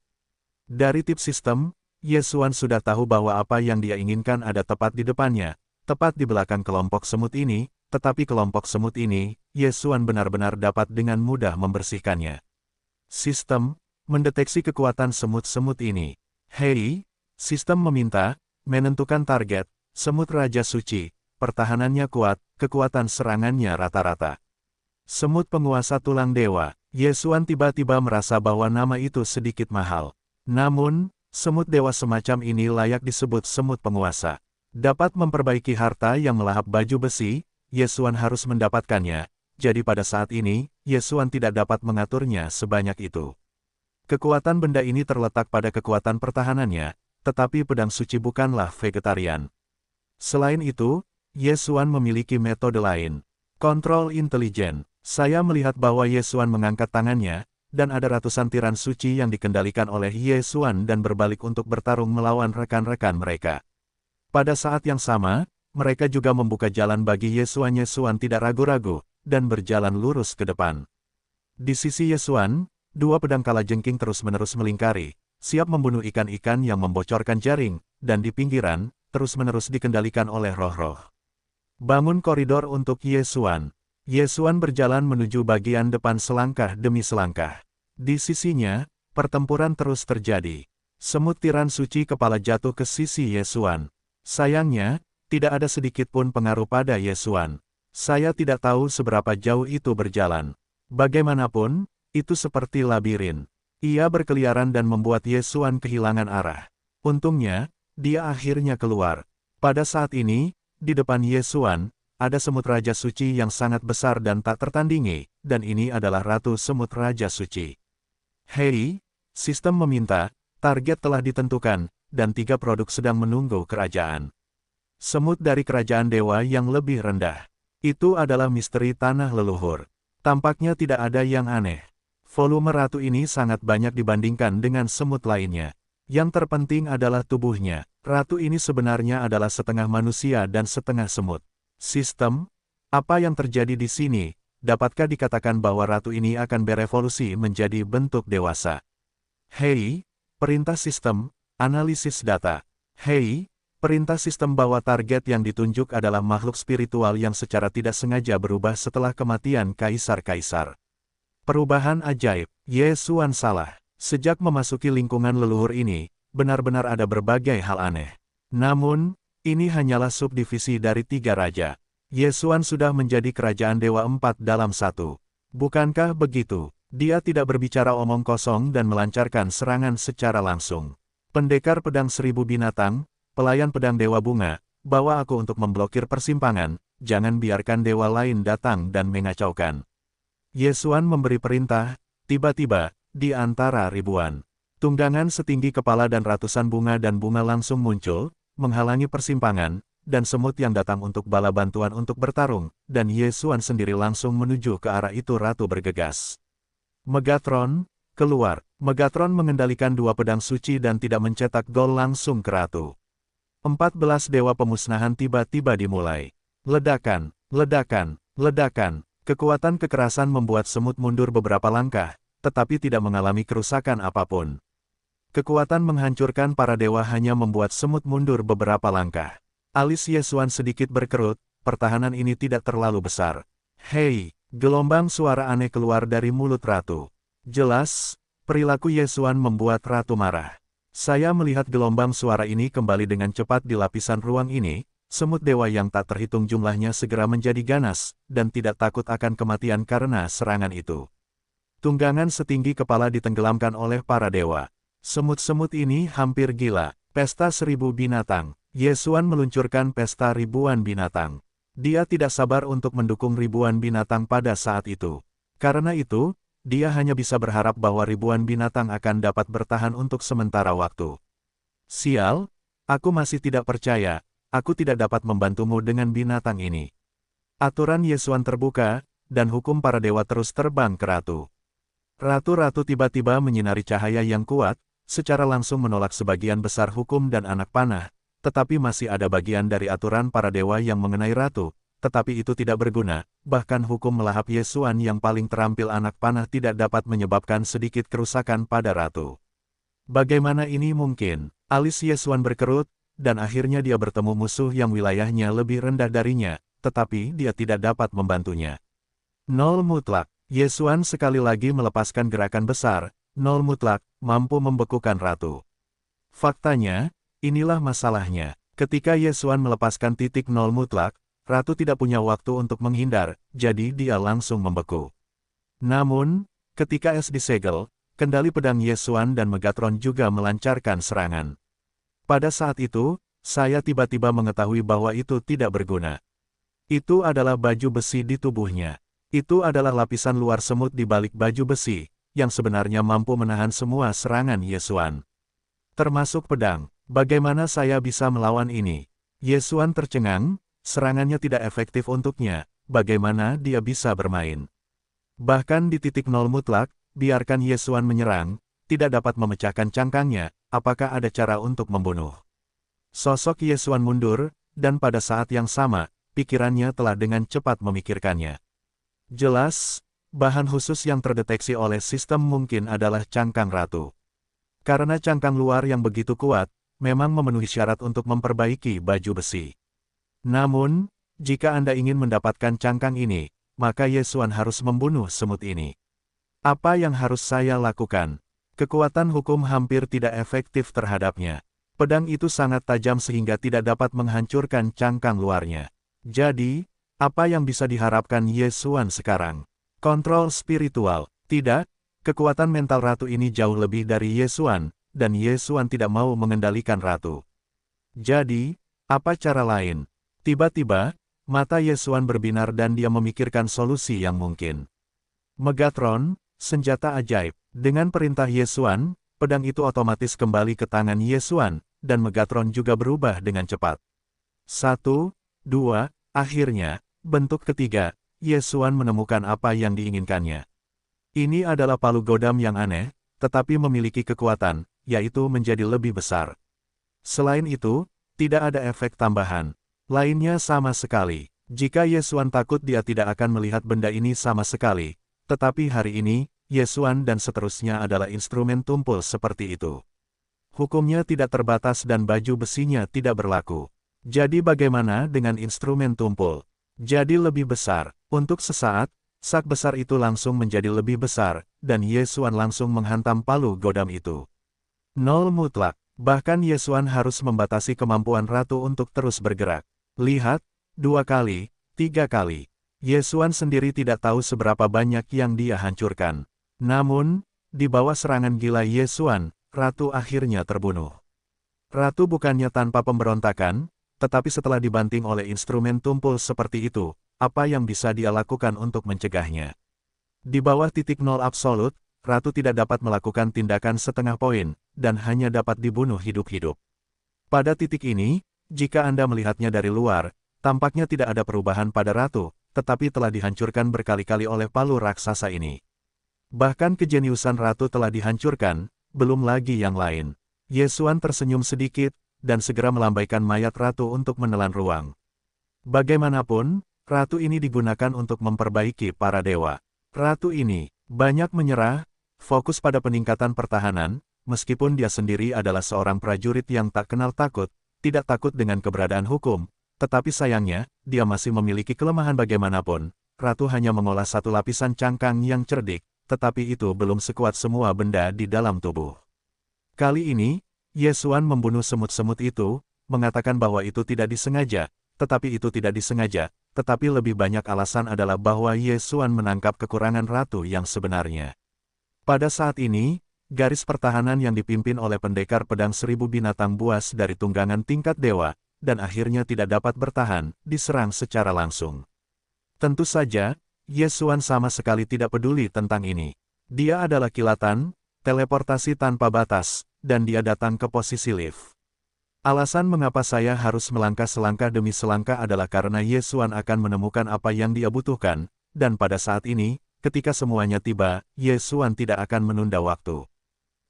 Dari tip sistem, Ye Xuan sudah tahu bahwa apa yang dia inginkan ada tepat di depannya, tepat di belakang kelompok semut ini, tetapi kelompok semut ini, Ye Xuan benar-benar dapat dengan mudah membersihkannya. Sistem, mendeteksi kekuatan semut-semut ini. Hei, sistem meminta, menentukan target, semut Raja Suci, pertahanannya kuat, kekuatan serangannya rata-rata. Semut penguasa tulang dewa. Ye Xuan tiba-tiba merasa bahwa nama itu sedikit mahal. Namun, semut dewa semacam ini layak disebut semut penguasa. Dapat memperbaiki harta yang melahap baju besi, Ye Xuan harus mendapatkannya, jadi pada saat ini, Ye Xuan tidak dapat mengaturnya sebanyak itu. Kekuatan benda ini terletak pada kekuatan pertahanannya, tetapi pedang suci bukanlah vegetarian. Selain itu, Ye Xuan memiliki metode lain. Kontrol intelijen. Saya melihat bahwa Ye Xuan mengangkat tangannya, dan ada ratusan tiran suci yang dikendalikan oleh Ye Xuan dan berbalik untuk bertarung melawan rekan-rekan mereka. Pada saat yang sama, mereka juga membuka jalan bagi Ye Xuan. Ye Xuan tidak ragu-ragu, dan berjalan lurus ke depan. Di sisi Ye Xuan, dua pedang kalajengking terus-menerus melingkari, siap membunuh ikan-ikan yang membocorkan jaring, dan di pinggiran, terus-menerus dikendalikan oleh roh-roh. Bangun koridor untuk Ye Xuan. Ye Xuan berjalan menuju bagian depan selangkah demi selangkah. Di sisinya, pertempuran terus terjadi. Semut tiran suci kepala jatuh ke sisi Ye Xuan. Sayangnya, tidak ada sedikit pun pengaruh pada Ye Xuan. Saya tidak tahu seberapa jauh itu berjalan. Bagaimanapun, itu seperti labirin. Ia berkeliaran dan membuat Ye Xuan kehilangan arah. Untungnya, dia akhirnya keluar. Pada saat ini, di depan Ye Xuan, ada semut Raja Suci yang sangat besar dan tak tertandingi, dan ini adalah Ratu Semut Raja Suci. Hei, sistem meminta, target telah ditentukan, dan 3 produk sedang menunggu kerajaan. Semut dari kerajaan dewa yang lebih rendah. Itu adalah misteri tanah leluhur. Tampaknya tidak ada yang aneh. Volume ratu ini sangat banyak dibandingkan dengan semut lainnya. Yang terpenting adalah tubuhnya. Ratu ini sebenarnya adalah setengah manusia dan setengah semut. Sistem, apa yang terjadi di sini? Dapatkah dikatakan bahwa ratu ini akan berevolusi menjadi bentuk dewasa? Hei, perintah sistem, analisis data. Hei, perintah sistem bahwa target yang ditunjuk adalah makhluk spiritual yang secara tidak sengaja berubah setelah kematian kaisar-kaisar. Perubahan ajaib, Ye Xuan salah. Sejak memasuki lingkungan leluhur ini, benar-benar ada berbagai hal aneh. Namun, ini hanyalah subdivisi dari 3 raja. Ye Xuan sudah menjadi kerajaan Dewa 4 dalam 1. Bukankah begitu? Dia tidak berbicara omong kosong dan melancarkan serangan secara langsung. Pendekar pedang 1000 binatang, pelayan pedang Dewa Bunga, bawa aku untuk memblokir persimpangan, jangan biarkan dewa lain datang dan mengacaukan. Ye Xuan memberi perintah, tiba-tiba, di antara ribuan tunggangan setinggi kepala dan ratusan bunga dan bunga langsung muncul, menghalangi persimpangan, dan semut yang datang untuk bala bantuan untuk bertarung, dan Ye Xuan sendiri langsung menuju ke arah itu. Ratu bergegas. Megatron, keluar. Megatron mengendalikan 2 pedang suci dan tidak mencetak gol langsung ke Ratu. 14 dewa pemusnahan tiba-tiba dimulai. Ledakan, ledakan, ledakan. Kekuatan kekerasan membuat semut mundur beberapa langkah, tetapi tidak mengalami kerusakan apapun. Kekuatan menghancurkan para dewa hanya membuat semut mundur beberapa langkah. Alis Ye Xuan sedikit berkerut, pertahanan ini tidak terlalu besar. Hei, gelombang suara aneh keluar dari mulut Ratu. Jelas, perilaku Ye Xuan membuat Ratu marah. Saya melihat gelombang suara ini kembali dengan cepat di lapisan ruang ini, semut dewa yang tak terhitung jumlahnya segera menjadi ganas, dan tidak takut akan kematian karena serangan itu. Tunggangan setinggi kepala ditenggelamkan oleh para dewa. Semut-semut ini hampir gila. Pesta 1000 binatang. Ye Xuan meluncurkan pesta ribuan binatang. Dia tidak sabar untuk mendukung ribuan binatang pada saat itu. Karena itu, dia hanya bisa berharap bahwa ribuan binatang akan dapat bertahan untuk sementara waktu. Sial, aku masih tidak percaya, aku tidak dapat membantumu dengan binatang ini. Aturan Ye Xuan terbuka, dan hukum para dewa terus terbang ke Ratu. Ratu-ratu tiba-tiba menyinari cahaya yang kuat, secara langsung menolak sebagian besar hukum dan anak panah, tetapi masih ada bagian dari aturan para dewa yang mengenai Ratu, tetapi itu tidak berguna, bahkan hukum melahap Ye Xuan yang paling terampil anak panah tidak dapat menyebabkan sedikit kerusakan pada Ratu. Bagaimana ini mungkin? Alis Ye Xuan berkerut, dan akhirnya dia bertemu musuh yang wilayahnya lebih rendah darinya, tetapi dia tidak dapat membantunya. Nol mutlak. Ye Xuan sekali lagi melepaskan gerakan besar, nol mutlak, mampu membekukan Ratu. Faktanya, inilah masalahnya. Ketika Ye Xuan melepaskan titik nol mutlak, Ratu tidak punya waktu untuk menghindar, jadi dia langsung membeku. Namun, ketika es disegel, kendali pedang Ye Xuan dan Megatron juga melancarkan serangan. Pada saat itu, saya tiba-tiba mengetahui bahwa itu tidak berguna. Itu adalah baju besi di tubuhnya. Itu adalah lapisan luar semut di balik baju besi, yang sebenarnya mampu menahan semua serangan Ye Xuan. Termasuk pedang. Bagaimana saya bisa melawan ini? Ye Xuan tercengang, serangannya tidak efektif untuknya, bagaimana dia bisa bermain? Bahkan di titik nol mutlak, biarkan Ye Xuan menyerang, tidak dapat memecahkan cangkangnya, apakah ada cara untuk membunuh? Sosok Ye Xuan mundur, dan pada saat yang sama, pikirannya telah dengan cepat memikirkannya. Jelas, bahan khusus yang terdeteksi oleh sistem mungkin adalah cangkang Ratu. Karena cangkang luar yang begitu kuat, memang memenuhi syarat untuk memperbaiki baju besi. Namun, jika Anda ingin mendapatkan cangkang ini, maka Ye Xuan harus membunuh semut ini. Apa yang harus saya lakukan? Kekuatan hukum hampir tidak efektif terhadapnya. Pedang itu sangat tajam sehingga tidak dapat menghancurkan cangkang luarnya. Jadi, apa yang bisa diharapkan Ye Xuan sekarang? Kontrol spiritual. Tidak, kekuatan mental Ratu ini jauh lebih dari Ye Xuan, dan Ye Xuan tidak mau mengendalikan Ratu. Jadi, apa cara lain? Tiba-tiba, mata Ye Xuan berbinar dan dia memikirkan solusi yang mungkin. Megatron, senjata ajaib. Dengan perintah Ye Xuan, pedang itu otomatis kembali ke tangan Ye Xuan, dan Megatron juga berubah dengan cepat. 1, 2, akhirnya, bentuk ketiga, Ye Xuan menemukan apa yang diinginkannya. Ini adalah palu godam yang aneh, tetapi memiliki kekuatan, yaitu menjadi lebih besar. Selain itu, tidak ada efek tambahan. Lainnya sama sekali. Jika Ye Xuan takut dia tidak akan melihat benda ini sama sekali. Tetapi hari ini, Ye Xuan dan seterusnya adalah instrumen tumpul seperti itu. Hukumnya tidak terbatas dan baju besinya tidak berlaku. Jadi bagaimana dengan instrumen tumpul? Jadi lebih besar. Untuk sesaat, Sak besar itu langsung menjadi lebih besar, dan Ye Xuan langsung menghantam palu godam itu. Nol mutlak, bahkan Ye Xuan harus membatasi kemampuan ratu untuk terus bergerak. Lihat, 2 kali, 3 kali. Ye Xuan sendiri tidak tahu seberapa banyak yang dia hancurkan. Namun, di bawah serangan gila Ye Xuan, ratu akhirnya terbunuh. Ratu bukannya tanpa pemberontakan, tetapi setelah dibanting oleh instrumen tumpul seperti itu, apa yang bisa dia lakukan untuk mencegahnya? Di bawah titik nol absolut, ratu tidak dapat melakukan tindakan setengah poin, dan hanya dapat dibunuh hidup-hidup. Pada titik ini, jika Anda melihatnya dari luar, tampaknya tidak ada perubahan pada ratu, tetapi telah dihancurkan berkali-kali oleh palu raksasa ini. Bahkan kejeniusan ratu telah dihancurkan, belum lagi yang lain. Ye Xuan tersenyum sedikit, dan segera melambaikan mayat ratu untuk menelan ruang. Bagaimanapun, ratu ini digunakan untuk memperbaiki para dewa. Ratu ini banyak menyerah, fokus pada peningkatan pertahanan, meskipun dia sendiri adalah seorang prajurit yang tak kenal takut, tidak takut dengan keberadaan hukum, tetapi sayangnya, dia masih memiliki kelemahan bagaimanapun. Ratu hanya mengolah satu lapisan cangkang yang cerdik, tetapi itu belum sekuat semua benda di dalam tubuh. Kali ini, Ye Xuan membunuh semut-semut itu, mengatakan bahwa itu tidak disengaja, tetapi itu tidak disengaja, tetapi lebih banyak alasan adalah bahwa Ye Xuan menangkap kekurangan ratu yang sebenarnya. Pada saat ini, garis pertahanan yang dipimpin oleh pendekar pedang 1000 binatang buas dari tunggangan tingkat dewa, dan akhirnya tidak dapat bertahan, diserang secara langsung. Tentu saja, Ye Xuan sama sekali tidak peduli tentang ini. Dia adalah kilatan, teleportasi tanpa batas, dan dia datang ke posisi lift. Alasan mengapa saya harus melangkah selangkah demi selangkah adalah karena Ye Xuan akan menemukan apa yang dia butuhkan, dan pada saat ini, ketika semuanya tiba, Ye Xuan tidak akan menunda waktu.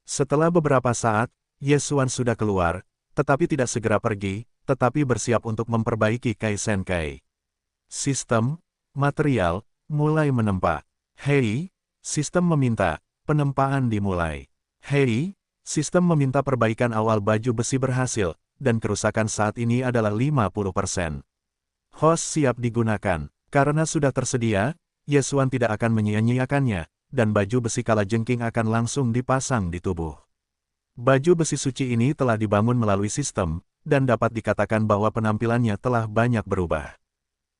Setelah beberapa saat, Ye Xuan sudah keluar, tetapi tidak segera pergi, tetapi bersiap untuk memperbaiki Kai Sen Kai. Sistem, material, mulai menempa. Hei, sistem meminta, penempaan dimulai. Hei, sistem meminta perbaikan awal baju besi berhasil, dan kerusakan saat ini adalah 50%. Host siap digunakan. Karena sudah tersedia, Ye Xuan tidak akan menyia-nyiakannya, dan baju besi kalajengking akan langsung dipasang di tubuh. Baju besi suci ini telah dibangun melalui sistem, dan dapat dikatakan bahwa penampilannya telah banyak berubah.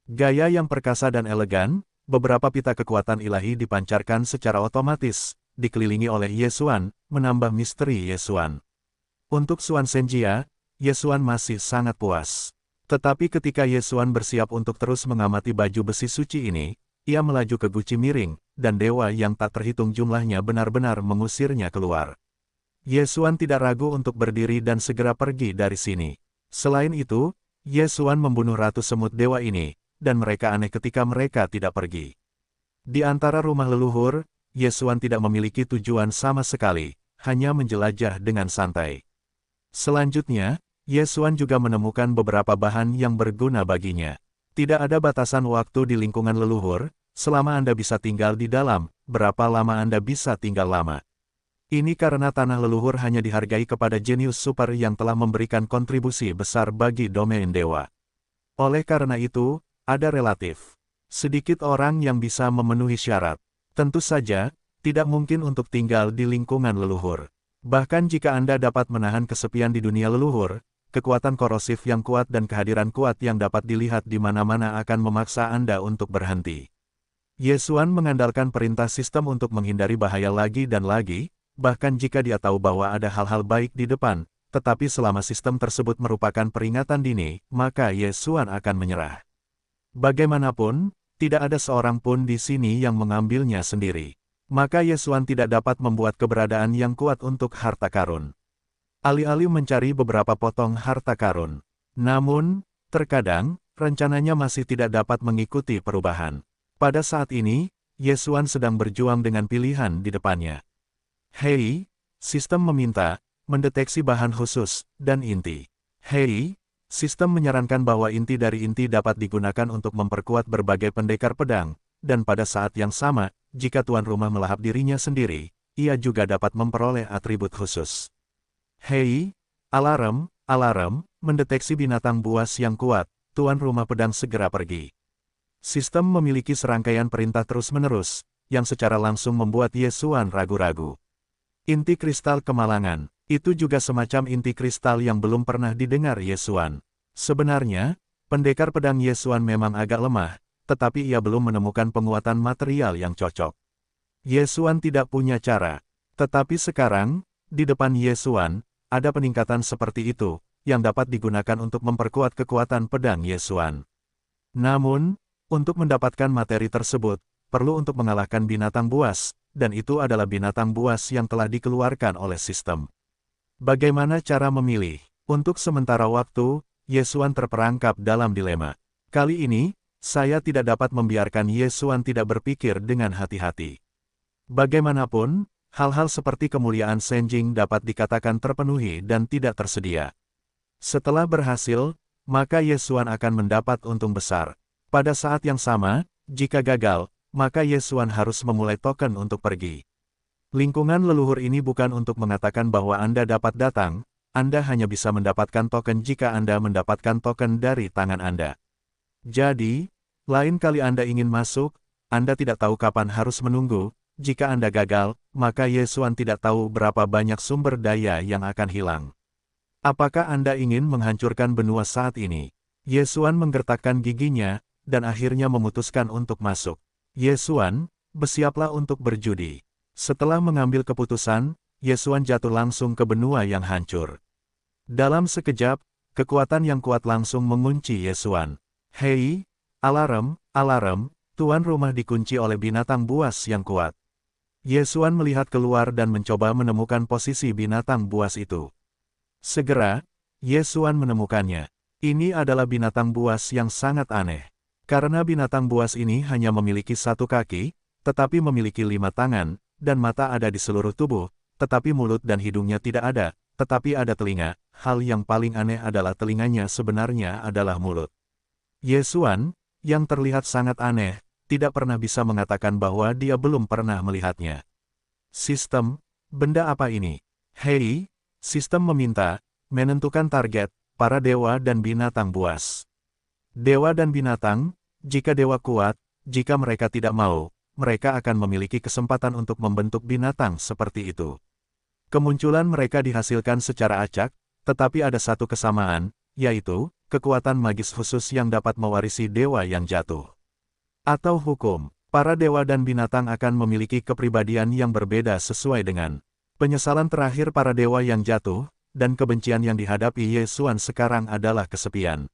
Gaya yang perkasa dan elegan, beberapa pita kekuatan ilahi dipancarkan secara otomatis, dikelilingi oleh Ye Xuan, menambah misteri Ye Xuan. Untuk Xuan Zhenjia, Ye Xuan masih sangat puas. Tetapi ketika Ye Xuan bersiap untuk terus mengamati baju besi suci ini, ia melaju ke guci miring, dan dewa yang tak terhitung jumlahnya benar-benar mengusirnya keluar. Ye Xuan tidak ragu untuk berdiri dan segera pergi dari sini. Selain itu, Ye Xuan membunuh ratu semut dewa ini, dan mereka aneh ketika mereka tidak pergi. Di antara rumah leluhur, Ye Xuan tidak memiliki tujuan sama sekali, hanya menjelajah dengan santai. Selanjutnya, Ye Xuan juga menemukan beberapa bahan yang berguna baginya. Tidak ada batasan waktu di lingkungan leluhur, selama Anda bisa tinggal di dalam, berapa lama Anda bisa tinggal lama. Ini karena tanah leluhur hanya dihargai kepada jenius super yang telah memberikan kontribusi besar bagi domain dewa. Oleh karena itu, ada relatif sedikit orang yang bisa memenuhi syarat. Tentu saja, tidak mungkin untuk tinggal di lingkungan leluhur. Bahkan jika Anda dapat menahan kesepian di dunia leluhur, kekuatan korosif yang kuat dan kehadiran kuat yang dapat dilihat di mana-mana akan memaksa Anda untuk berhenti. Ye Xuan mengandalkan perintah sistem untuk menghindari bahaya lagi dan lagi, bahkan jika dia tahu bahwa ada hal-hal baik di depan, tetapi selama sistem tersebut merupakan peringatan dini, maka Ye Xuan akan menyerah. Bagaimanapun, tidak ada seorang pun di sini yang mengambilnya sendiri. Maka Ye Xuan tidak dapat membuat keberadaan yang kuat untuk harta karun. Alih-alih mencari beberapa potong harta karun. Namun, terkadang, rencananya masih tidak dapat mengikuti perubahan. Pada saat ini, Ye Xuan sedang berjuang dengan pilihan di depannya. Hei, sistem meminta, mendeteksi bahan khusus, dan inti. Hei, sistem menyarankan bahwa inti dari inti dapat digunakan untuk memperkuat berbagai pendekar pedang, dan pada saat yang sama, jika tuan rumah melahap dirinya sendiri, ia juga dapat memperoleh atribut khusus. Hei, alarm, alarm, mendeteksi binatang buas yang kuat, tuan rumah pedang segera pergi. Sistem memiliki serangkaian perintah terus-menerus, yang secara langsung membuat Yesuan ragu-ragu. Inti kristal kemalangan, itu juga semacam inti kristal yang belum pernah didengar Yesuan. Sebenarnya, pendekar pedang Yesuan memang agak lemah, tetapi ia belum menemukan penguatan material yang cocok. Yesuan tidak punya cara. Tetapi sekarang, di depan Yesuan, ada peningkatan seperti itu, yang dapat digunakan untuk memperkuat kekuatan pedang Yesuan. Namun, untuk mendapatkan materi tersebut, perlu untuk mengalahkan binatang buas, dan itu adalah binatang buas yang telah dikeluarkan oleh sistem. Bagaimana cara memilih? Untuk sementara waktu, Yesuan terperangkap dalam dilema. Kali ini, saya tidak dapat membiarkan Yesuan tidak berpikir dengan hati-hati. Bagaimanapun, hal-hal seperti kemuliaan Senjing dapat dikatakan terpenuhi dan tidak tersedia. Setelah berhasil, maka Yesuan akan mendapat untung besar. Pada saat yang sama, jika gagal, maka Yesuan harus memulai token untuk pergi. Lingkungan leluhur ini bukan untuk mengatakan bahwa Anda dapat datang, Anda hanya bisa mendapatkan token jika Anda mendapatkan token dari tangan Anda. Jadi, lain kali Anda ingin masuk, Anda tidak tahu kapan harus menunggu, jika Anda gagal, maka Yesuan tidak tahu berapa banyak sumber daya yang akan hilang. Apakah Anda ingin menghancurkan benua saat ini? Yesuan menggertakkan giginya, dan akhirnya memutuskan untuk masuk. Yesuan, bersiaplah untuk berjudi. Setelah mengambil keputusan, Yesuan jatuh langsung ke benua yang hancur. Dalam sekejap, kekuatan yang kuat langsung mengunci Yesuan. Hei, alarm, alarm, tuan rumah dikunci oleh binatang buas yang kuat. Yesuan melihat keluar dan mencoba menemukan posisi binatang buas itu. Segera, Yesuan menemukannya. Ini adalah binatang buas yang sangat aneh. Karena binatang buas ini hanya memiliki satu kaki, tetapi memiliki 5 tangan, dan mata ada di seluruh tubuh, tetapi mulut dan hidungnya tidak ada, tetapi ada telinga. Hal yang paling aneh adalah telinganya sebenarnya adalah mulut. Yesuan, yang terlihat sangat aneh, tidak pernah bisa mengatakan bahwa dia belum pernah melihatnya. Sistem, benda apa ini? Hei, sistem meminta, menentukan target, para dewa dan binatang buas. Dewa dan binatang, jika dewa kuat, jika mereka tidak mau, mereka akan memiliki kesempatan untuk membentuk binatang seperti itu. Kemunculan mereka dihasilkan secara acak, tetapi ada satu kesamaan, yaitu, kekuatan magis khusus yang dapat mewarisi dewa yang jatuh. Atau hukum, para dewa dan binatang akan memiliki kepribadian yang berbeda sesuai dengan penyesalan terakhir para dewa yang jatuh, dan kebencian yang dihadapi Yesuan sekarang adalah kesepian.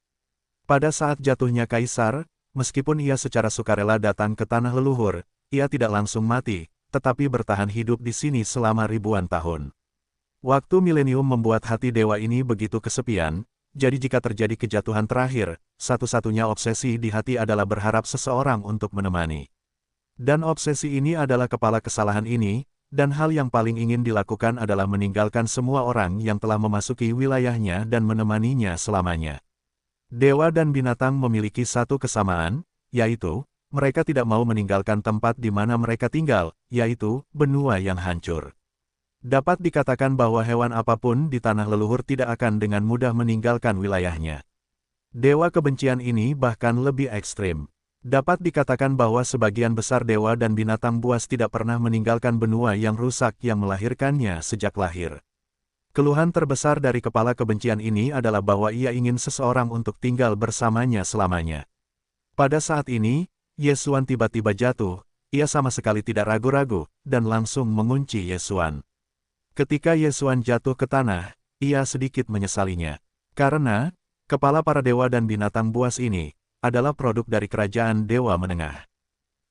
Pada saat jatuhnya Kaisar, meskipun ia secara sukarela datang ke tanah leluhur, ia tidak langsung mati, tetapi bertahan hidup di sini selama ribuan tahun. Waktu milenium membuat hati dewa ini begitu kesepian, jadi jika terjadi kejatuhan terakhir, satu-satunya obsesi di hati adalah berharap seseorang untuk menemani. Dan obsesi ini adalah kepala kesalahan ini, dan hal yang paling ingin dilakukan adalah meninggalkan semua orang yang telah memasuki wilayahnya dan menemaninya selamanya. Dewa dan binatang memiliki satu kesamaan, yaitu, mereka tidak mau meninggalkan tempat di mana mereka tinggal, yaitu, benua yang hancur. Dapat dikatakan bahwa hewan apapun di tanah leluhur tidak akan dengan mudah meninggalkan wilayahnya. Dewa kebencian ini bahkan lebih ekstrim. Dapat dikatakan bahwa sebagian besar dewa dan binatang buas tidak pernah meninggalkan benua yang rusak yang melahirkannya sejak lahir. Keluhan terbesar dari kepala kebencian ini adalah bahwa ia ingin seseorang untuk tinggal bersamanya selamanya. Pada saat ini, Yesuan tiba-tiba jatuh, ia sama sekali tidak ragu-ragu, dan langsung mengunci Yesuan. Ketika Yesuan jatuh ke tanah, ia sedikit menyesalinya. Karena, kepala para dewa dan binatang buas ini, adalah produk dari kerajaan Dewa Menengah.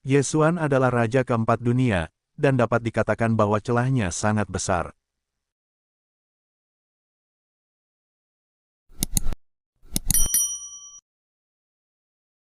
Yesuan adalah raja keempat dunia, dan dapat dikatakan bahwa celahnya sangat besar.